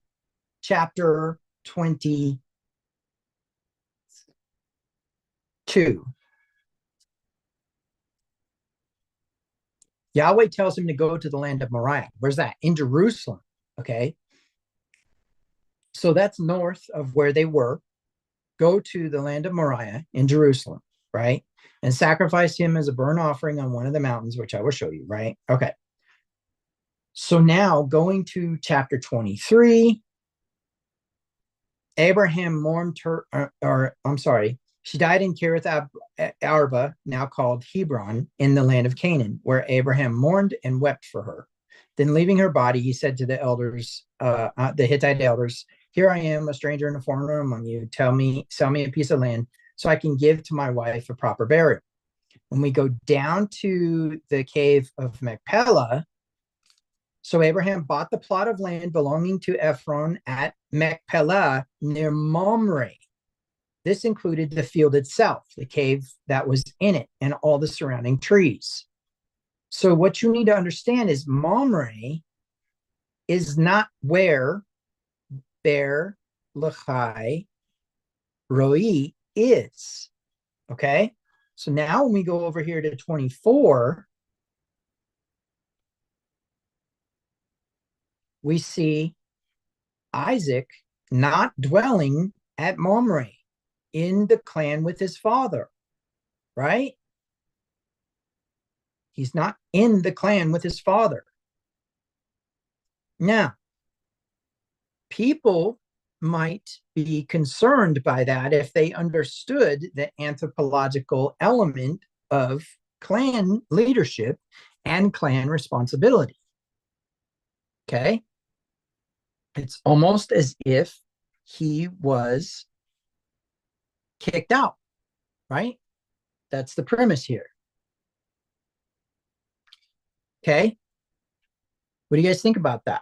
chapter 22, Yahweh tells him to go to the land of Moriah. Where's that? In Jerusalem. Okay. So that's north of where they were. Go to the land of Moriah in Jerusalem, right? And sacrifice him as a burnt offering on one of the mountains, which I will show you, right? Okay. So now going to chapter 23, Abraham mourned her, or I'm sorry, she died in Kiriath Arba, now called Hebron, in the land of Canaan, where Abraham mourned and wept for her. Then leaving her body, he said to the elders, the Hittite elders, here I am, a stranger and a foreigner among you. Sell me a piece of land so I can give to my wife a proper burial. When we go down to the cave of Machpelah, so Abraham bought the plot of land belonging to Ephron at Machpelah near Mamre. This included the field itself, the cave that was in it, and all the surrounding trees. So what you need to understand is Mamre is not where Ber Lachai Roi is. Okay? So now when we go over here to 24, we see Isaac not dwelling at Mamre in the clan with his father, right? He's not in the clan with his father. Now, people might be concerned by that if they understood the anthropological element of clan leadership and clan responsibility. Okay? It's almost as if he was kicked out, right? That's the premise here. Okay? What do you guys think about that?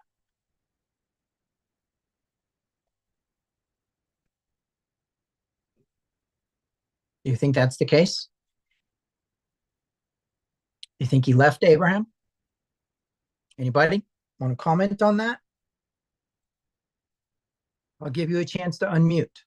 Do you think that's the case? You think he left Abraham? Anybody want to comment on that? I'll give you a chance to unmute.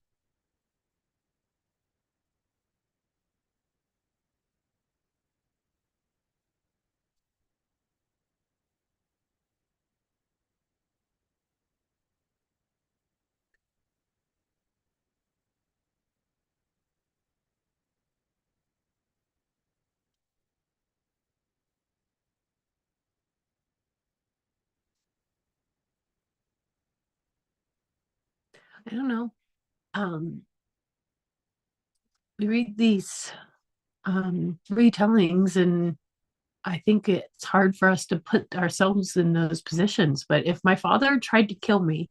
I don't know. We read these retellings, and I think it's hard for us to put ourselves in those positions. But if my father tried to kill me,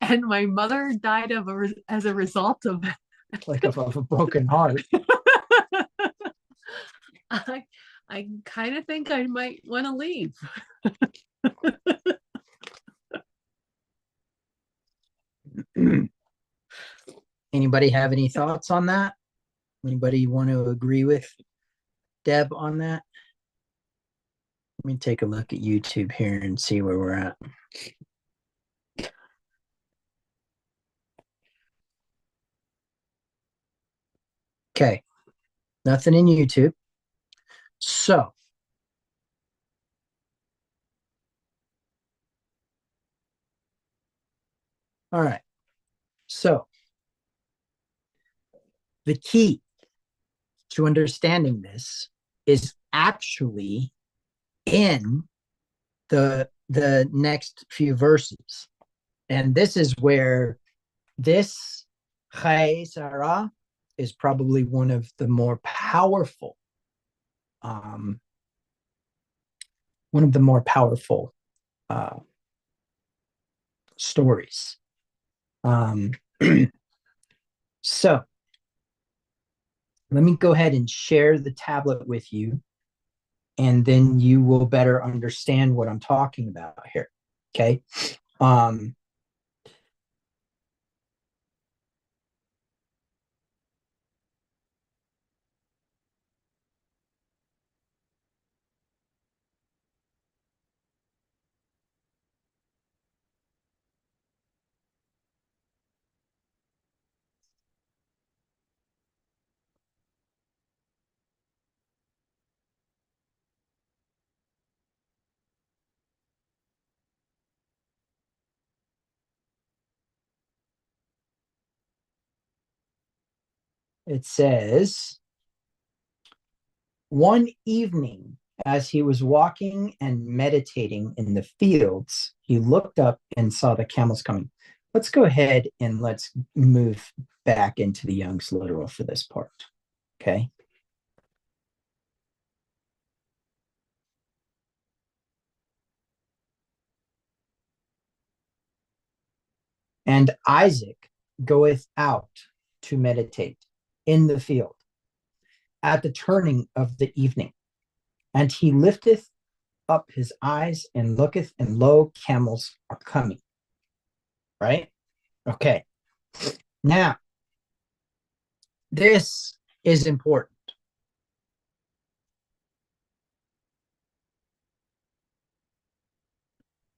and my mother died as a result of like of a broken heart. I kind of think I might want to leave. Anybody have any thoughts on that? Anybody want to agree with Deb on that? Let me take a look at YouTube here and see where we're at. Okay, nothing in YouTube. So, all right. So, the key to understanding this is actually in the next few verses. And this is where this Chayei Sarah is probably one of the more powerful stories. So let me go ahead and share the tablet with you, and then you will better understand what I'm talking about here. Okay. It says, one evening, as he was walking and meditating in the fields, he looked up and saw the camels coming. Let's go ahead and let's move back into the Young's literal for this part. Okay. And Isaac goeth out to meditate in the field at the turning of the evening. And he lifteth up his eyes and looketh, and lo, camels are coming. Right? Okay. Now, this is important.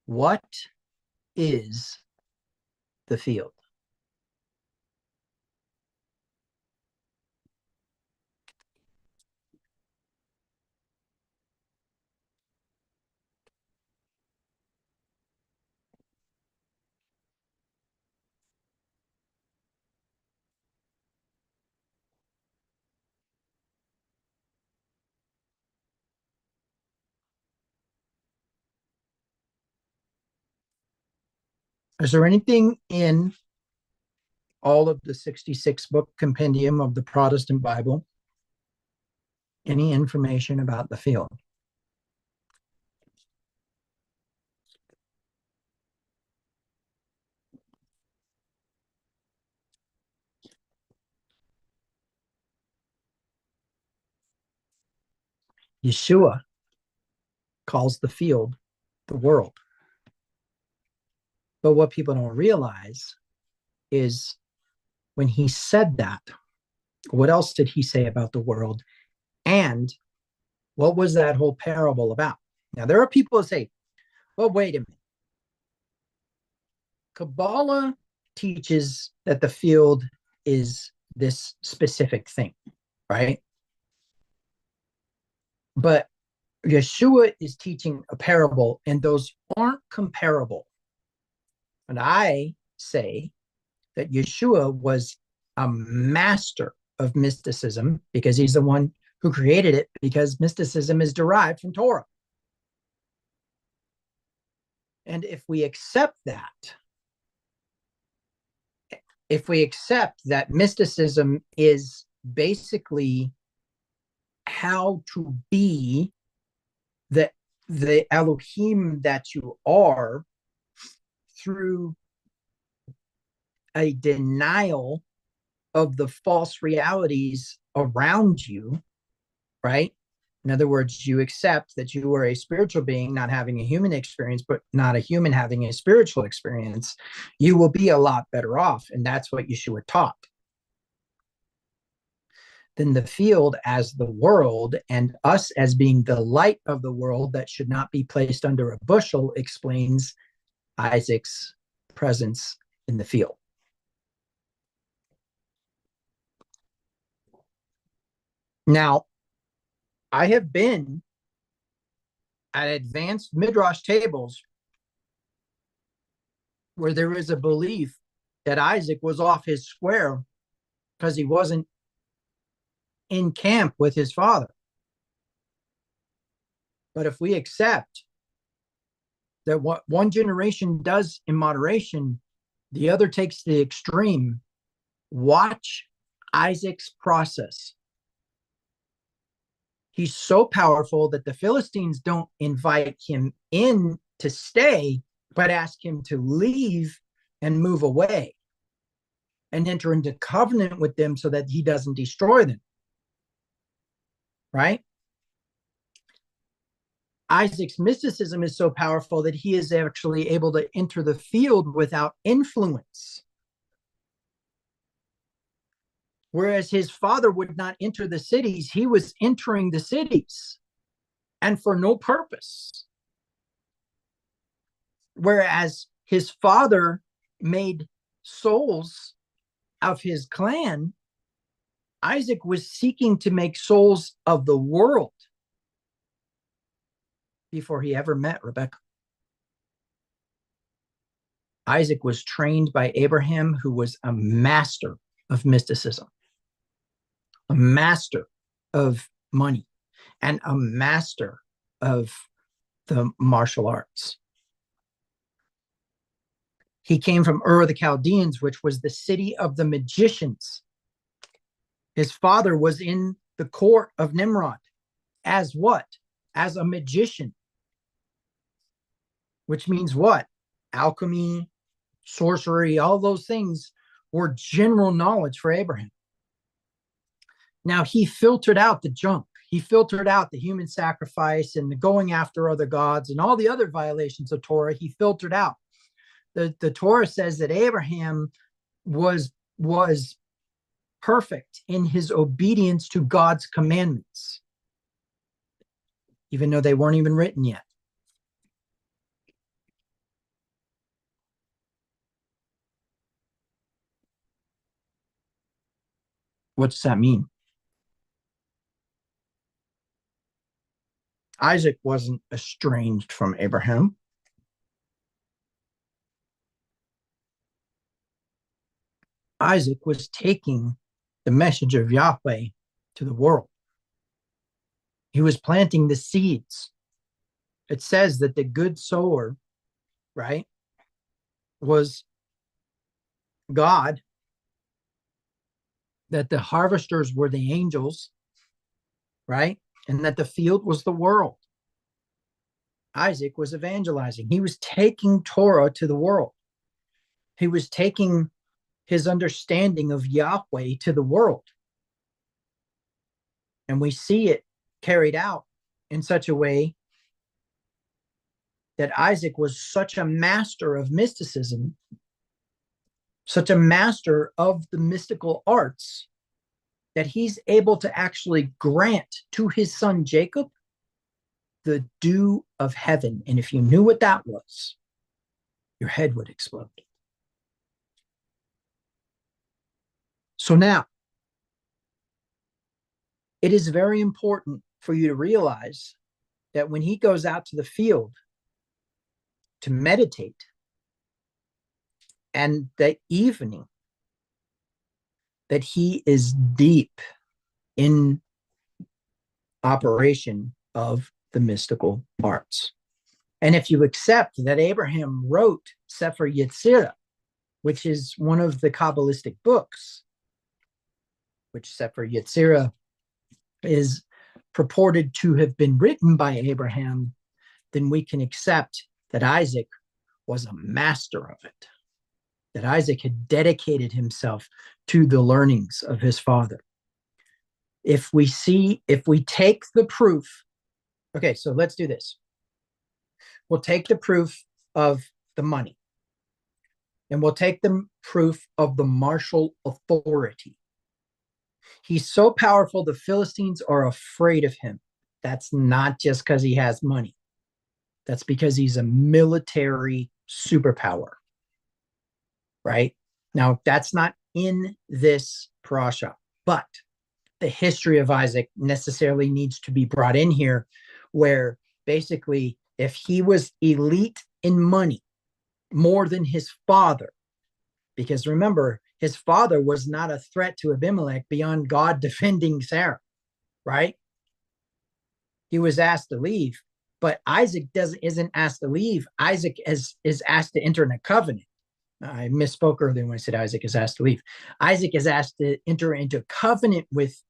What is the field? Is there anything in all of the 66 book compendium of the Protestant Bible, any information about the field? Yeshua calls the field the world. But what people don't realize is when he said that, what else did he say about the world? And what was that whole parable about? Now, there are people who say, well, wait a minute. Kabbalah teaches that the field is this specific thing, right? But Yeshua is teaching a parable, and those aren't comparable. And I say that Yeshua was a master of mysticism because he's the one who created it, because mysticism is derived from Torah. And if we accept that mysticism is basically how to be the Elohim that you are through a denial of the false realities around you, right? In other words, you accept that you are a spiritual being, not having a human experience, but not a human having a spiritual experience, you will be a lot better off. And that's what Yeshua taught. Then the field as the world and us as being the light of the world that should not be placed under a bushel explains Isaac's presence in the field. Now, I have been at advanced Midrash tables where there is a belief that Isaac was off his square because he wasn't in camp with his father. But if we accept that what one generation does in moderation, the other takes the extreme, watch Isaac's process. He's so powerful that the Philistines don't invite him in to stay, but ask him to leave and move away and enter into covenant with them so that he doesn't destroy them. Right? Isaac's mysticism is so powerful that he is actually able to enter the field without influence. Whereas his father would not enter the cities, he was entering the cities and for no purpose. Whereas his father made souls of his clan, Isaac was seeking to make souls of the world before he ever met Rebekah. Isaac was trained by Abraham, who was a master of mysticism, a master of money, and a master of the martial arts. He came from Ur of the Chaldeans, which was the city of the magicians. His father was in the court of Nimrod as what? As a magician. Which means what? Alchemy, sorcery, all those things were general knowledge for Abraham. Now, he filtered out the junk. He filtered out the human sacrifice and the going after other gods and all the other violations of Torah. He filtered out. The Torah says that Abraham was perfect in his obedience to God's commandments, even though they weren't even written yet. What does that mean? Isaac wasn't estranged from Abraham. Isaac was taking the message of Yahweh to the world. He was planting the seeds. It says that the good sower, right, was God, that the harvesters were the angels, right, and that the field was the world. Isaac was evangelizing. He was taking Torah to the world. He was taking his understanding of Yahweh to the world. And we see it carried out in such a way that Isaac was such a master of mysticism, such a master of the mystical arts, that he's able to actually grant to his son Jacob the dew of heaven. And if you knew what that was, your head would explode. So now, it is very important for you to realize that when he goes out to the field to meditate, and that evening, that he is deep in operation of the mystical arts. And if you accept that Abraham wrote Sefer Yetzirah, which is one of the Kabbalistic books, which Sefer Yetzirah is purported to have been written by Abraham, then we can accept that Isaac was a master of it, that Isaac had dedicated himself to the learnings of his father. If we take the proof, okay, so let's do this. We'll take the proof of the money, and we'll take the proof of the martial authority. He's so powerful, the Philistines are afraid of him. That's not just because he has money. That's because he's a military superpower, right? Now, that's not in this parasha, but the history of Isaac necessarily needs to be brought in here, where basically if he was elite in money more than his father, because remember, his father was not a threat to Abimelech beyond God defending Sarah, right? He was asked to leave, but Isaac isn't asked to leave. Isaac is asked to enter in a covenant. I misspoke earlier when I said Isaac is asked to leave. Isaac is asked to enter into a covenant with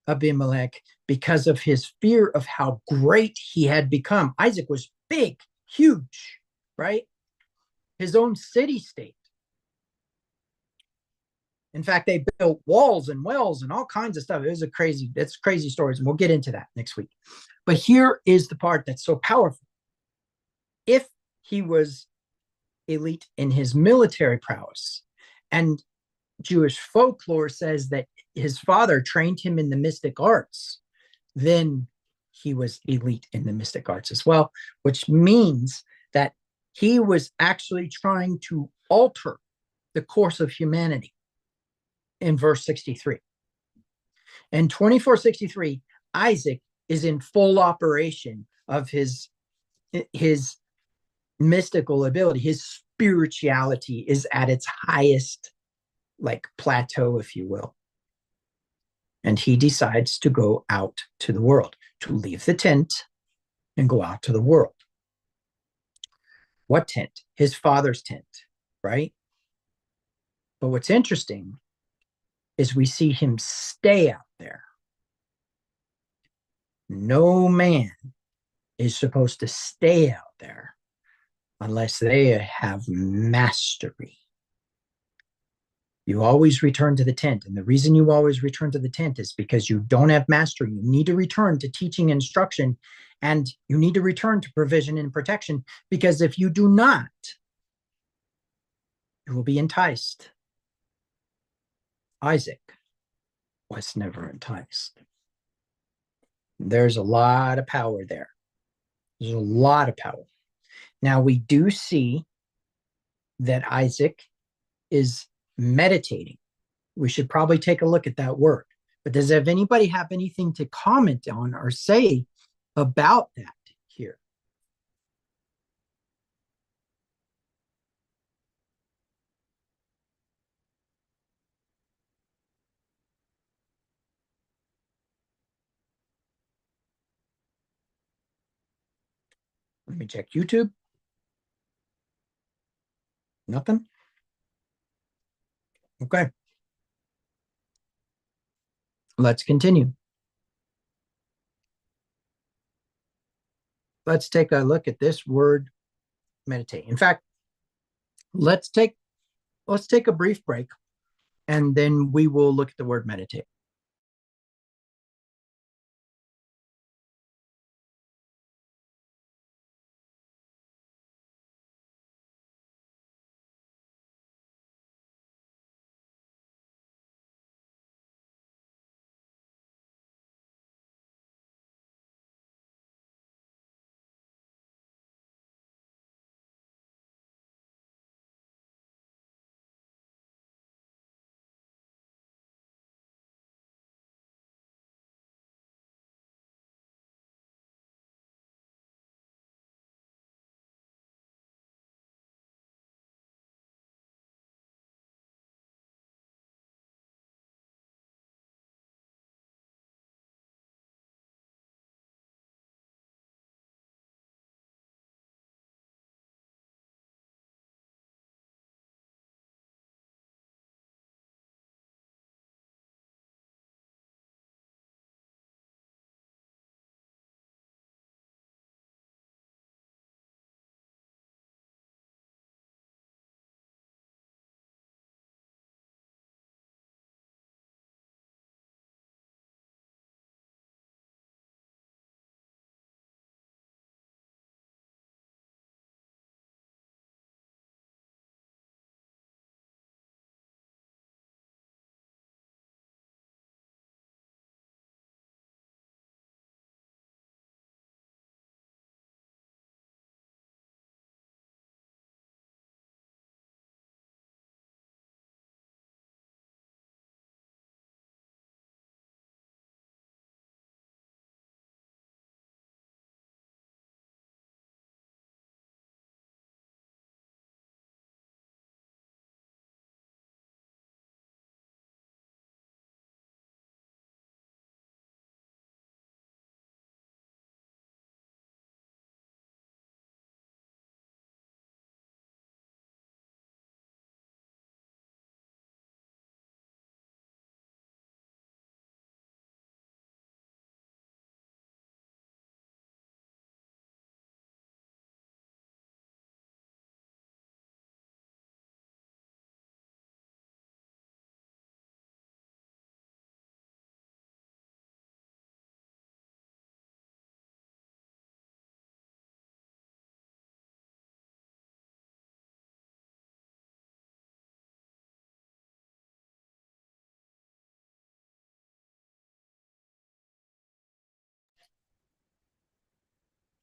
Abimelech because of his fear of how great he had become. Isaac was big, huge, right? His own city-state. In fact, they built walls and wells and all kinds of stuff. It's crazy stories, and we'll get into that next week. But here is the part that's so powerful. If he was elite in his military prowess, and Jewish folklore says that his father trained him in the mystic arts, then he was elite in the mystic arts as well, which means that he was actually trying to alter the course of humanity in verse 63. In 2463, Isaac is in full operation of his mystical ability. His spirituality is at its highest, like, plateau, if you will. And he decides to go out to the world, to leave the tent and go out to the world. What tent? His father's tent, right? But what's interesting is we see him stay out there. No man is supposed to stay out there unless they have mastery. You always return to the tent. And the reason you always return to the tent is because you don't have mastery. You need to return to teaching and instruction, and you need to return to provision and protection, because if you do not, you will be enticed. Isaac was never enticed. There's a lot of power there. There's a lot of power. Now, we do see that Isaac is meditating. We should probably take a look at that word. But does anybody have anything to comment on or say about that here? Let me check YouTube. Nothing? Okay. Let's continue. Let's take a look at this word, meditate. In fact, let's take a brief break, and then we will look at the word meditate.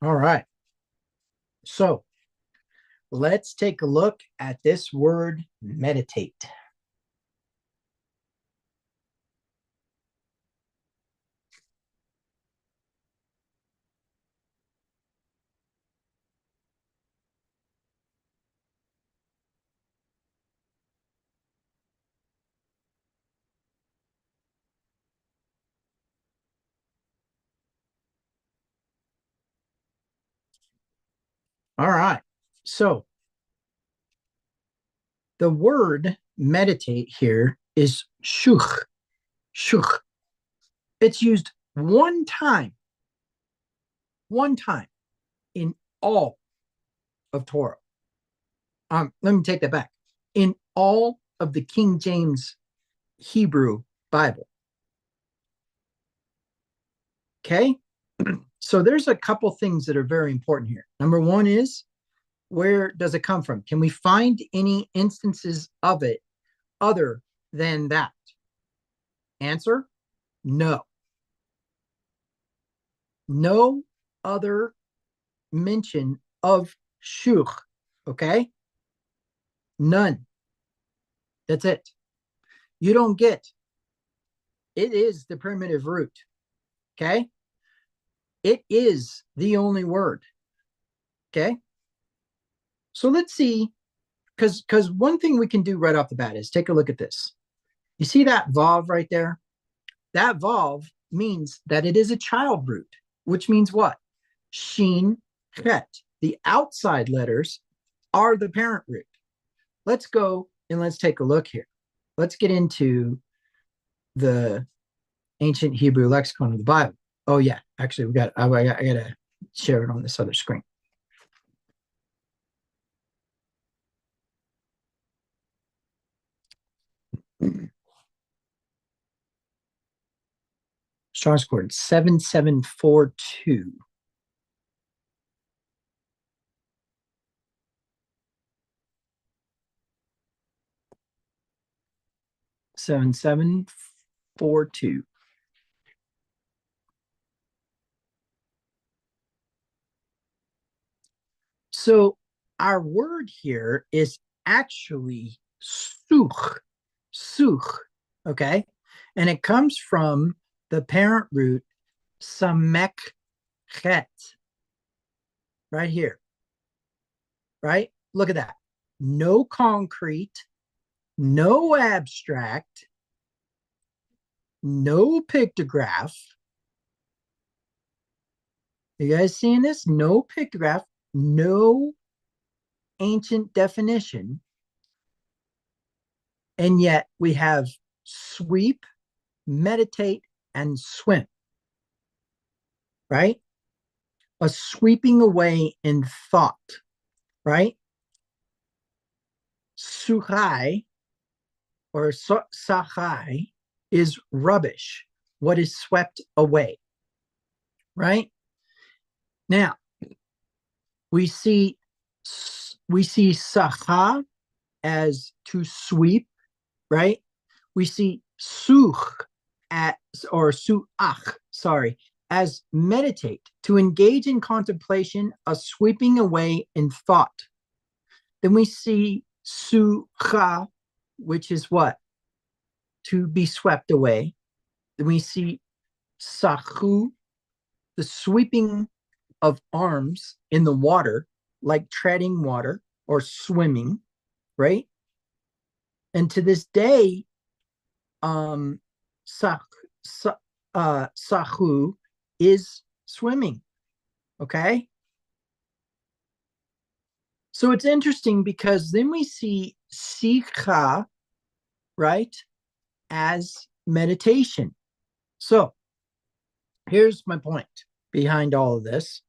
All right. So let's take a look at this word meditate. All right. So the word meditate here is shuch. Shuch. It's used one time in all of Torah. Let me take that back. In all of the King James Hebrew Bible. Okay. So there's a couple things that are very important here. Number one is, where does it come from? Can we find any instances of it other than that? Answer, no. No other mention of shuch, okay? None. That's it. You don't get. It is the primitive root, okay? It is the only word, okay? So let's see, because one thing we can do right off the bat is take a look at this. You see that vav right there? That vav means that it is a child root, which means what? Shin, chet. The outside letters are the parent root. Let's go and let's take a look here. Let's get into the ancient Hebrew lexicon of the Bible. Oh yeah, actually I gotta share it on this other screen. Strong's Concordance 7742. Seven seven four two. So our word here is actually such, okay? And it comes from the parent root samek chet, right here, right? Look at that. No concrete, no abstract, no pictograph. You guys seeing this? No pictograph, no ancient definition. And yet we have sweep, meditate, and swim, right? A sweeping away in thought, right? Suchai or sachai is rubbish, what is swept away, right? Now, we see sacha as to sweep, right? We see such as meditate, to engage in contemplation, a sweeping away in thought. Then we see sucha, which is what? To be swept away. Then we see sachu, the sweeping of arms in the water, like treading water or swimming, right? And to this day, sahu is swimming, okay? So it's interesting because then we see sikha, right, as meditation. So here's my point behind all of this.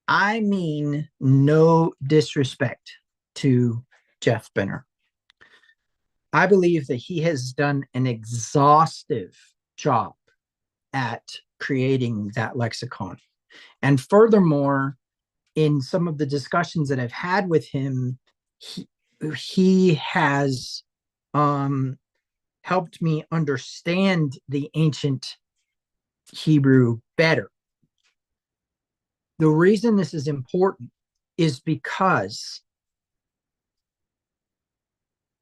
I mean no disrespect to Jeff Benner. I believe that he has done an exhaustive job at creating that lexicon. And furthermore, in some of the discussions that I've had with him, he has helped me understand the ancient Hebrew better. The reason this is important is because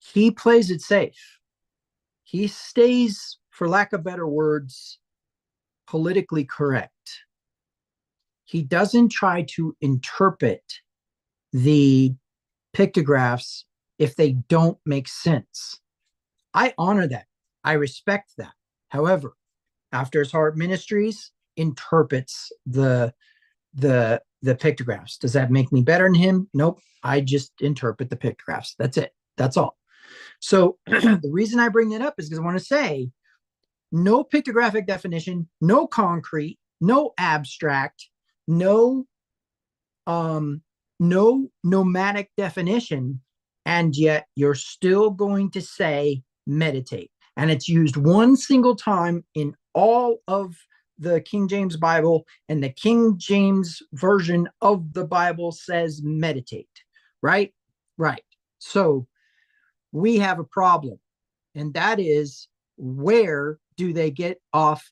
he plays it safe. He stays, for lack of better words, politically correct. He doesn't try to interpret the pictographs if they don't make sense. I honor that. I respect that. However, After His Heart Ministries interprets the pictographs. Does that make me better than him? Nope. I just interpret the pictographs. That's it. That's all. So the reason I bring that up is because I want to say no pictographic definition, no concrete, no abstract, no nomadic definition, and yet you're still going to say meditate. And it's used one single time in all of the King James Bible, and the King James version of the Bible says meditate, right? Right. So we have a problem, and that is, where do they get off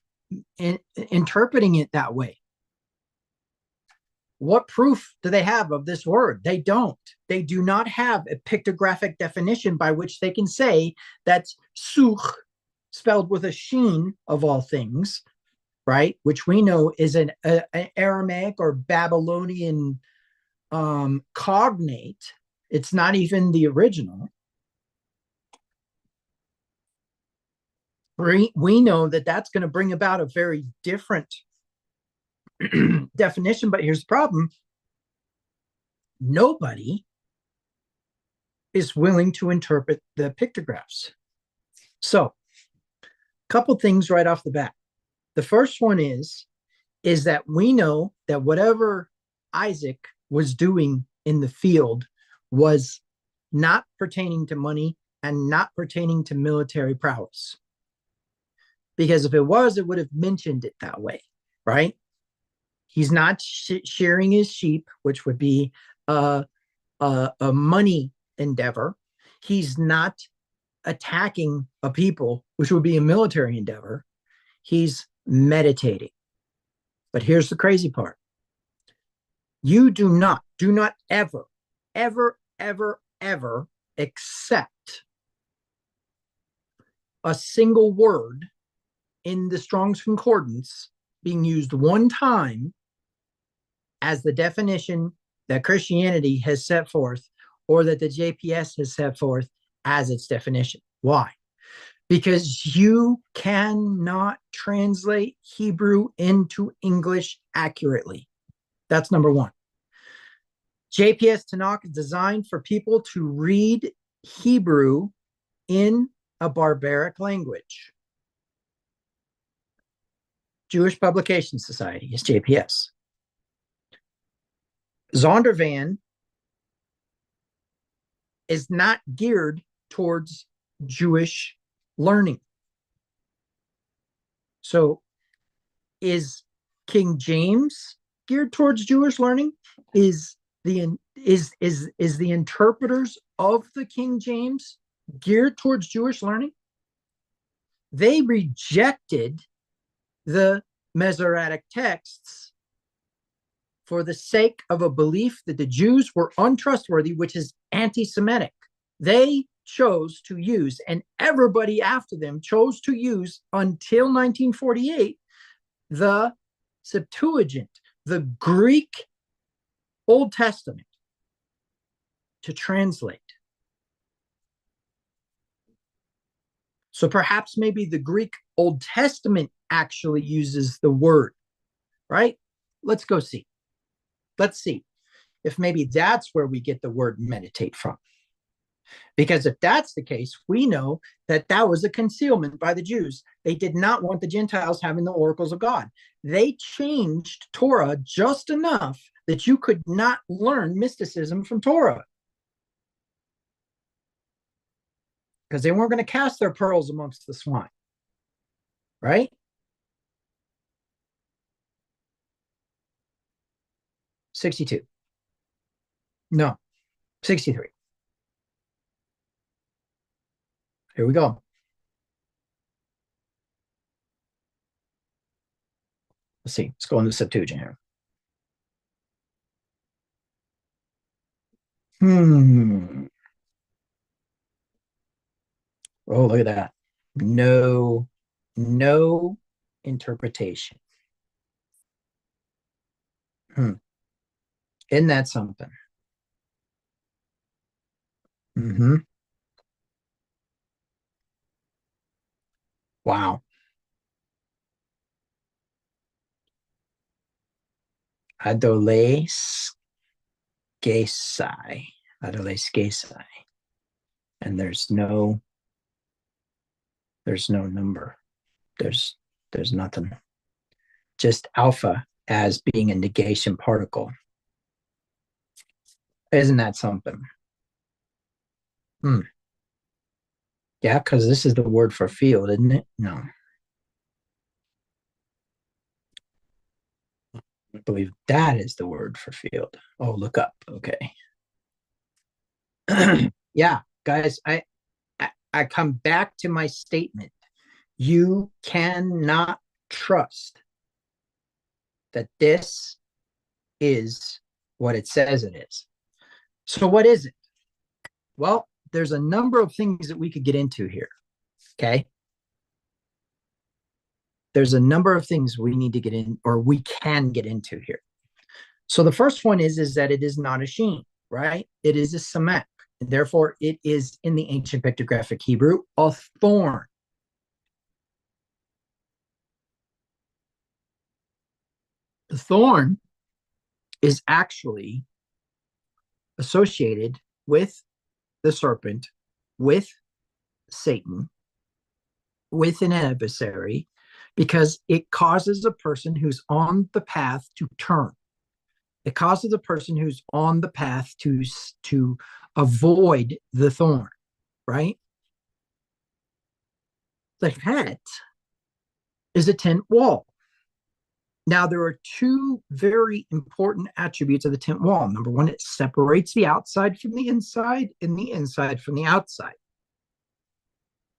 interpreting it that way? What proof do they have of this word? They don't. They do not have a pictographic definition by which they can say that such, spelled with a sheen of all things, right, which we know is an Aramaic or Babylonian cognate. It's not even the original. We know that that's going to bring about a very different definition, but here's the problem. Nobody is willing to interpret the pictographs. So, a couple things right off the bat. The first one is that we know that whatever Isaac was doing in the field was not pertaining to money and not pertaining to military prowess. Because if it was, it would have mentioned it that way, right? He's not shearing his sheep, which would be a money endeavor. He's not attacking a people, which would be a military endeavor. He's meditating. But here's the crazy part. You do not ever, ever, ever, ever accept a single word in the Strong's Concordance being used one time as the definition that Christianity has set forth, or that the JPS has set forth as its definition. Why? Because you cannot translate Hebrew into English accurately. That's number one. JPS Tanakh is designed for people to read Hebrew in a barbaric language. Jewish Publication Society is JPS. Zondervan is not geared towards Jewish learning. So is King James geared towards Jewish learning? Is the interpreters of the King James geared towards Jewish learning? They rejected the Masoretic texts for the sake of a belief that the Jews were untrustworthy, which is anti-Semitic. They chose to use, and everybody after them chose to use until 1948, the Septuagint, the Greek Old Testament, to translate. So perhaps maybe the Greek Old Testament actually uses the word, right? Let's go see. Let's see if maybe that's where we get the word meditate from. Because if that's the case, we know that that was a concealment by the Jews. They did not want the Gentiles having the oracles of God. They changed Torah just enough that you could not learn mysticism from Torah. Because they weren't going to cast their pearls amongst the swine. Right? $62. No, $63. Here we go. Let's see. Let's go into Septuagint here. Oh, look at that. No interpretation. Isn't that something? Wow. Adole Gesai. Adole Gesai. And there's no number. There's nothing. Just alpha as being a negation particle. Isn't that something? Yeah, because this is the word for field, isn't it? No. I believe that is the word for field. Oh, look up. Okay. Yeah, guys, I come back to my statement. You cannot trust that this is what it says it is. So what is it? Well, there's a number of things that we could get into here. Okay. There's a number of things we need to get in, or we can get into here. So the first one is that it is not a sheen, right? It is a samek. And therefore, it is in the ancient pictographic Hebrew a thorn. The thorn is actually associated with the serpent, with Satan, with an adversary, because it causes a person who's on the path to turn. It causes a person who's on the path to avoid the thorn, right? The hat is a tent wall. Now, there are two very important attributes of the tent wall. Number one, it separates the outside from the inside and the inside from the outside.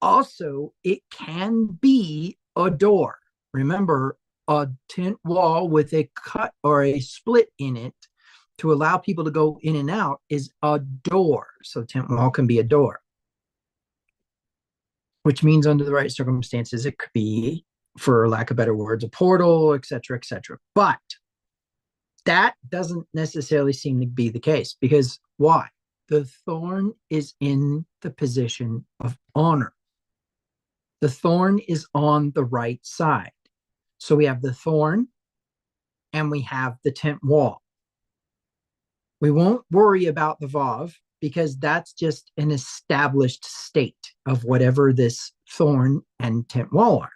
Also, it can be a door. Remember, a tent wall with a cut or a split in it to allow people to go in and out is a door. So tent wall can be a door, which means under the right circumstances, it could be, for lack of better words, a portal, etc., etc. But that doesn't necessarily seem to be the case, because why? The thorn is in the position of honor. The thorn is on the right side. So we have the thorn and we have the tent wall. We won't worry about the vav, because that's just an established state of whatever this thorn and tent wall are.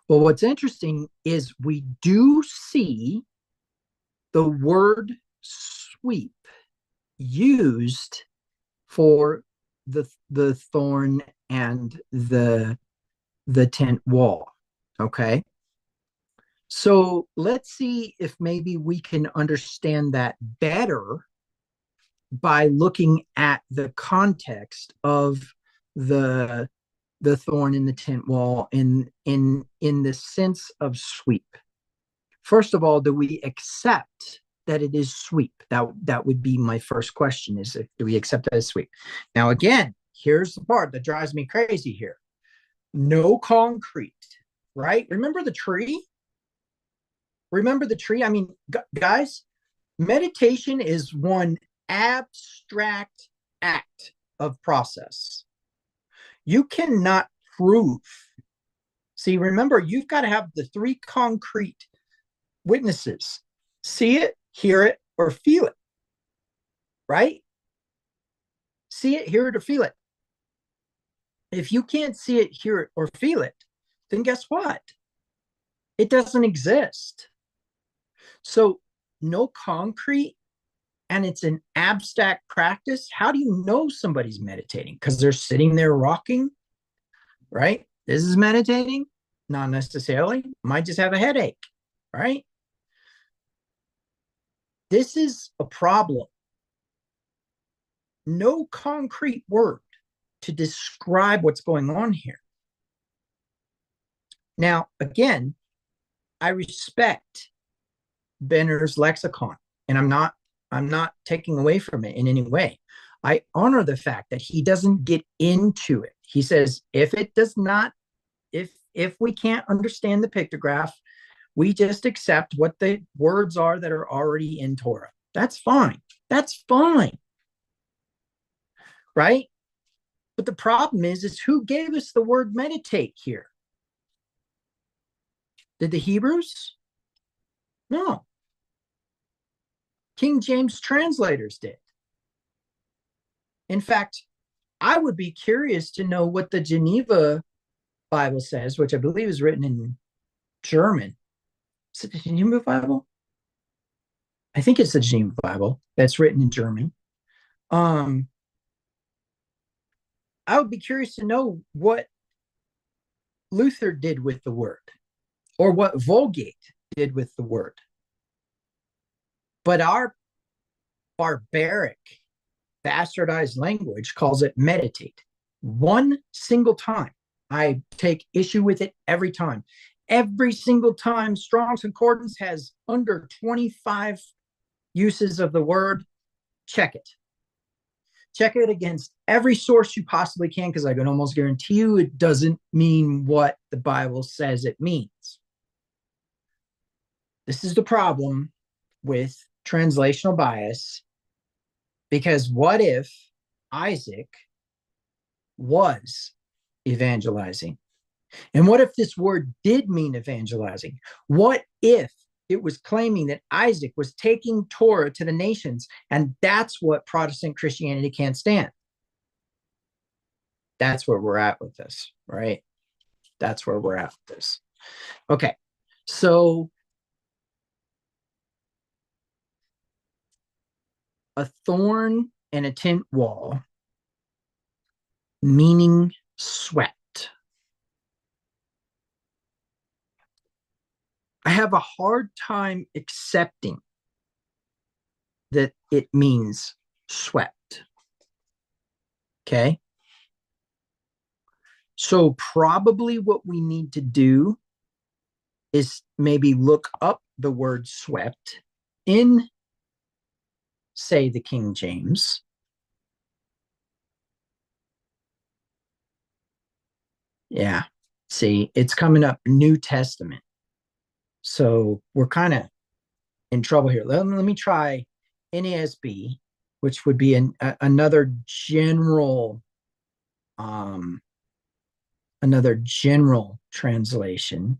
Well, what's interesting is we do see the word sweep used for the thorn and the tent wall. Okay. So let's see if maybe we can understand that better by looking at the context of the thorn in the tent wall in the sense of sweep. First of all, do we accept that it is sweep? That would be my first question, is do we accept that as sweep? Now, again, here's the part that drives me crazy here. No concrete, right? Remember the tree? Remember the tree? I mean, guys, meditation is one abstract act of process. You cannot prove. See, remember, you've got to have the three concrete witnesses: see it, hear it, or feel it, right? See it, hear it, or feel it. If you can't see it, hear it, or feel it, then guess what? It doesn't exist. So no concrete, and it's an abstract practice. How do you know somebody's meditating? Because they're sitting there rocking, right? This is meditating? Not necessarily. Might just have a headache, right? This is a problem. No concrete word to describe what's going on here. Now, again, I respect Benner's lexicon, and I'm not taking away from it in any way. I honor the fact that he doesn't get into it. He says, if we can't understand the pictograph, we just accept what the words are that are already in Torah. That's fine. That's fine. Right? But the problem is who gave us the word meditate here? Did the Hebrews? No. King James translators did. In fact, I would be curious to know what the Geneva Bible says, which I believe is written in German. Is it the Geneva Bible? I think it's the Geneva Bible that's written in German. I would be curious to know what Luther did with the word, or what Vulgate did with the word. But our barbaric, bastardized language calls it meditate. One single time. I take issue with it every time. Every single time Strong's Concordance has under 25 uses of the word, check it. Check it against every source you possibly can, because I can almost guarantee you it doesn't mean what the Bible says it means. This is the problem with translational bias, because what if Isaac was evangelizing? And what if this word did mean evangelizing? What if it was claiming that Isaac was taking Torah to the nations, and that's what Protestant Christianity can't stand? That's where we're at with this, right? That's where we're at with this. Okay, so a thorn and a tint wall, meaning sweat. I have a hard time accepting that it means sweat. Okay? So probably what we need to do is maybe look up the word swept in, say, the King James. Yeah. See, it's coming up New Testament. So we're kind of in trouble here. Let me try NASB, which would be another general translation.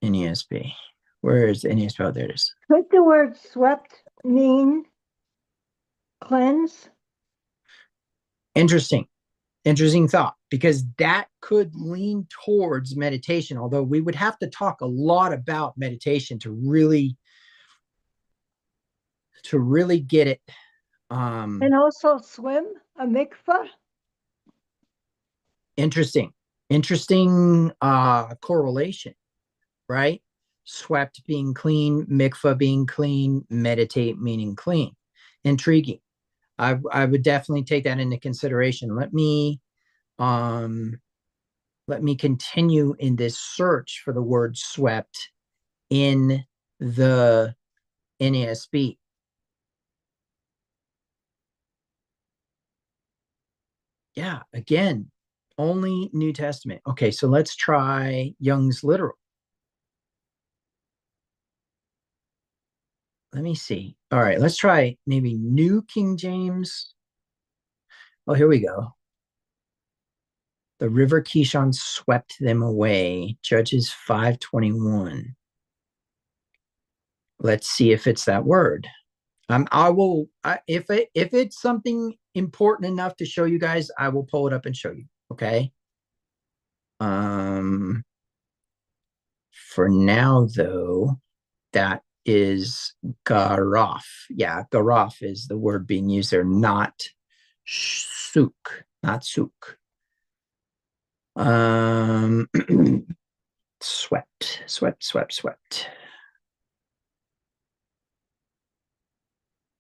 NASB. Where is the NASB? Oh, there it is. Could the word swept mean cleanse? Interesting thought, because that could lean towards meditation, although we would have to talk a lot about meditation to really get it. And also swim, a mikvah? Interesting correlation, right? Swept being clean, mikvah being clean, meditate meaning clean. Intriguing. I would definitely take that into consideration. Let me continue in this search for the word swept in the NASB. Yeah, again, only New Testament. Okay, so let's try Young's Literal. Let me see. All right, let's try maybe New King James. Oh, here we go. The river Kishon swept them away. Judges 5:21. Let's see if it's that word. If it's something important enough to show you guys, I will pull it up and show you. Okay. For now, though, that is garaf. Yeah, garaf is the word being used there, not suk, not suk. Swept.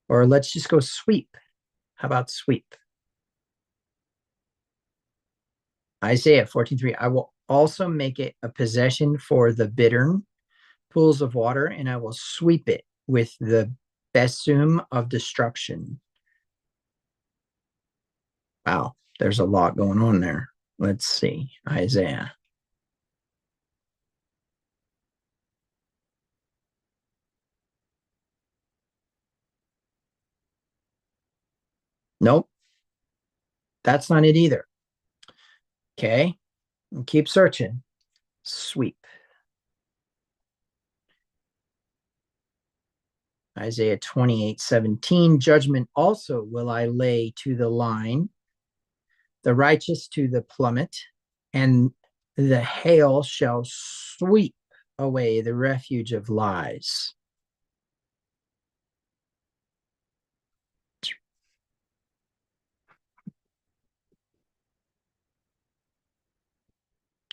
Or let's just go sweep. How about sweep? Isaiah 14:3. I will also make it a possession for the bittern pools of water, and I will sweep it with the besom of destruction. Wow, there's a lot going on there. Let's see. Isaiah. Nope, that's not it either. Okay, and keep searching. Sweep. Isaiah 28:17. Judgment also will I lay to the line, the righteous to the plummet, and the hail shall sweep away the refuge of lies.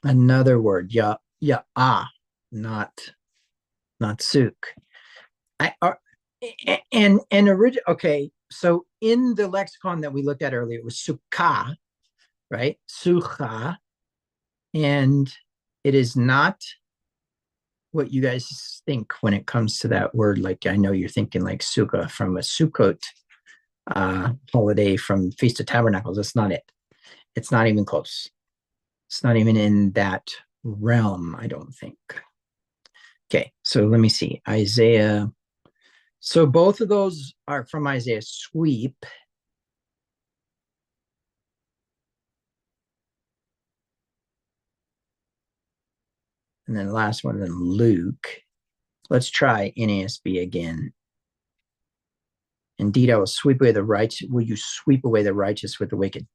Another word, not suk. Okay, so in the lexicon that we looked at earlier, it was sukkah, right? Sukkah, and it is not what you guys think when it comes to that word. Like, I know you're thinking like sukkah from a Sukkot holiday from Feast of Tabernacles. That's not it. It's not even close. It's not even in that realm, I don't think. Okay, so let me see. Isaiah. So both of those are from Isaiah. Sweep. And then the last one, then Luke. Let's try NASB again. Indeed, I will sweep away the righteous. Will you sweep away the righteous with the wicked?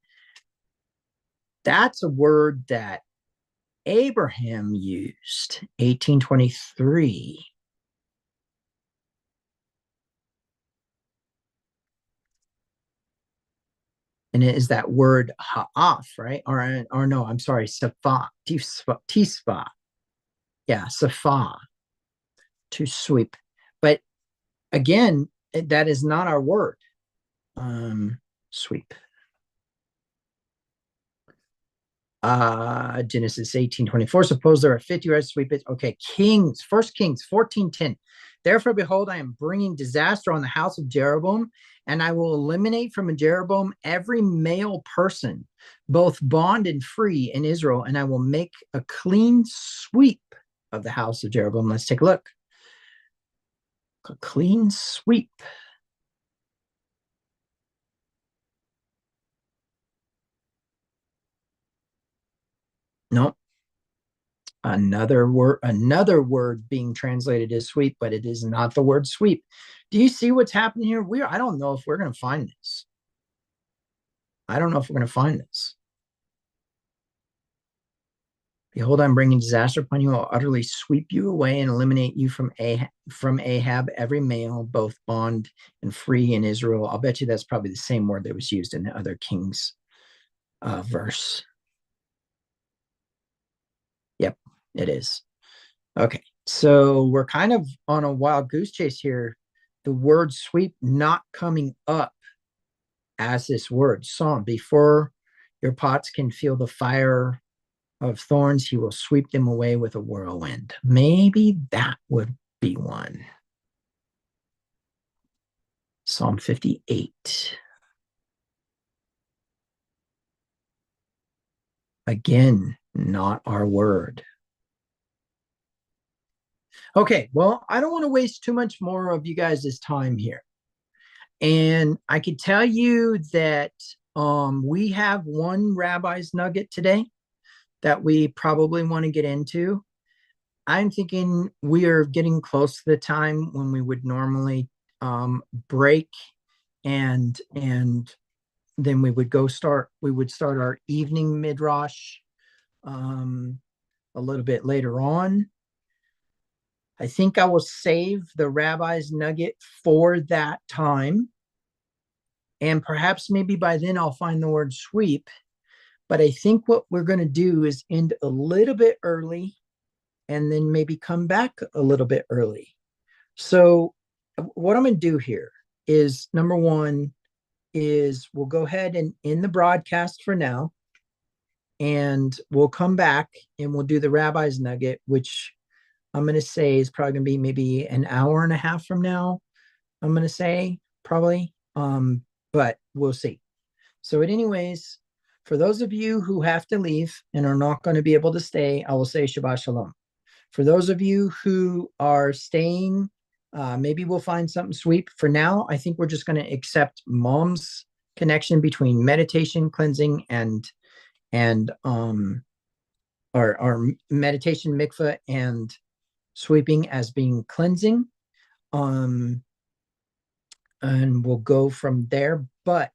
That's a word that Abraham used, 1823. And it is that word ha'af, right? Or no, I'm sorry, safa, tisfa. Yeah, safa, to sweep. But again, that is not our word. Sweep. Genesis 18:24. Suppose there are 50 right to sweep it. Okay, Kings, 1 Kings 14:10. Therefore, behold, I am bringing disaster on the house of Jeroboam, and I will eliminate from Jeroboam every male person, both bond and free in Israel, and I will make a clean sweep of the house of Jeroboam. Let's take a look. A clean sweep. No. Another word being translated as sweep, but it is not the word sweep. Do you see what's happening here? I don't know if we're going to find this. I don't know if we're going to find this. Behold, I'm bringing disaster upon you. I'll utterly sweep you away and eliminate you from Ahab, every male, both bond and free in Israel. I'll bet you that's probably the same word that was used in the other Kings verse. Yep, it is. Okay, so we're kind of on a wild goose chase here. The word sweep not coming up as this word. Psalm, before your pots can feel the fire of thorns, he will sweep them away with a whirlwind. Maybe that would be one. Psalm 58. Again, not our word. Okay, well, I don't want to waste too much more of you guys' time here. And I could tell you that we have one rabbi's nugget today that we probably want to get into. I'm thinking we are getting close to the time when we would normally break and then we would start our evening midrash a little bit later on. I think I will save the rabbi's nugget for that time. And perhaps maybe by then I'll find the word sweep. But I think what we're going to do is end a little bit early and then maybe come back a little bit early. So what I'm going to do here is number one is we'll go ahead and end the broadcast for now, and we'll come back and we'll do the rabbi's nugget, which I'm going to say is probably going to be maybe an hour and a half from now. I'm going to say probably, but we'll see. So anyways, for those of you who have to leave and are not going to be able to stay, I will say Shabbat Shalom. For those of you who are staying, maybe we'll find something sweet. For now, I think we're just going to accept Mom's connection between meditation, cleansing, and our meditation mikveh and sweeping as being cleansing. And we'll go from there, but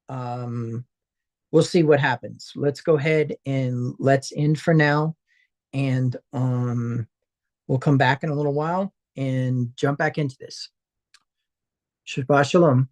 we'll see what happens. Let's go ahead and let's end for now, and we'll come back in a little while and jump back into this. Shabbat Shalom.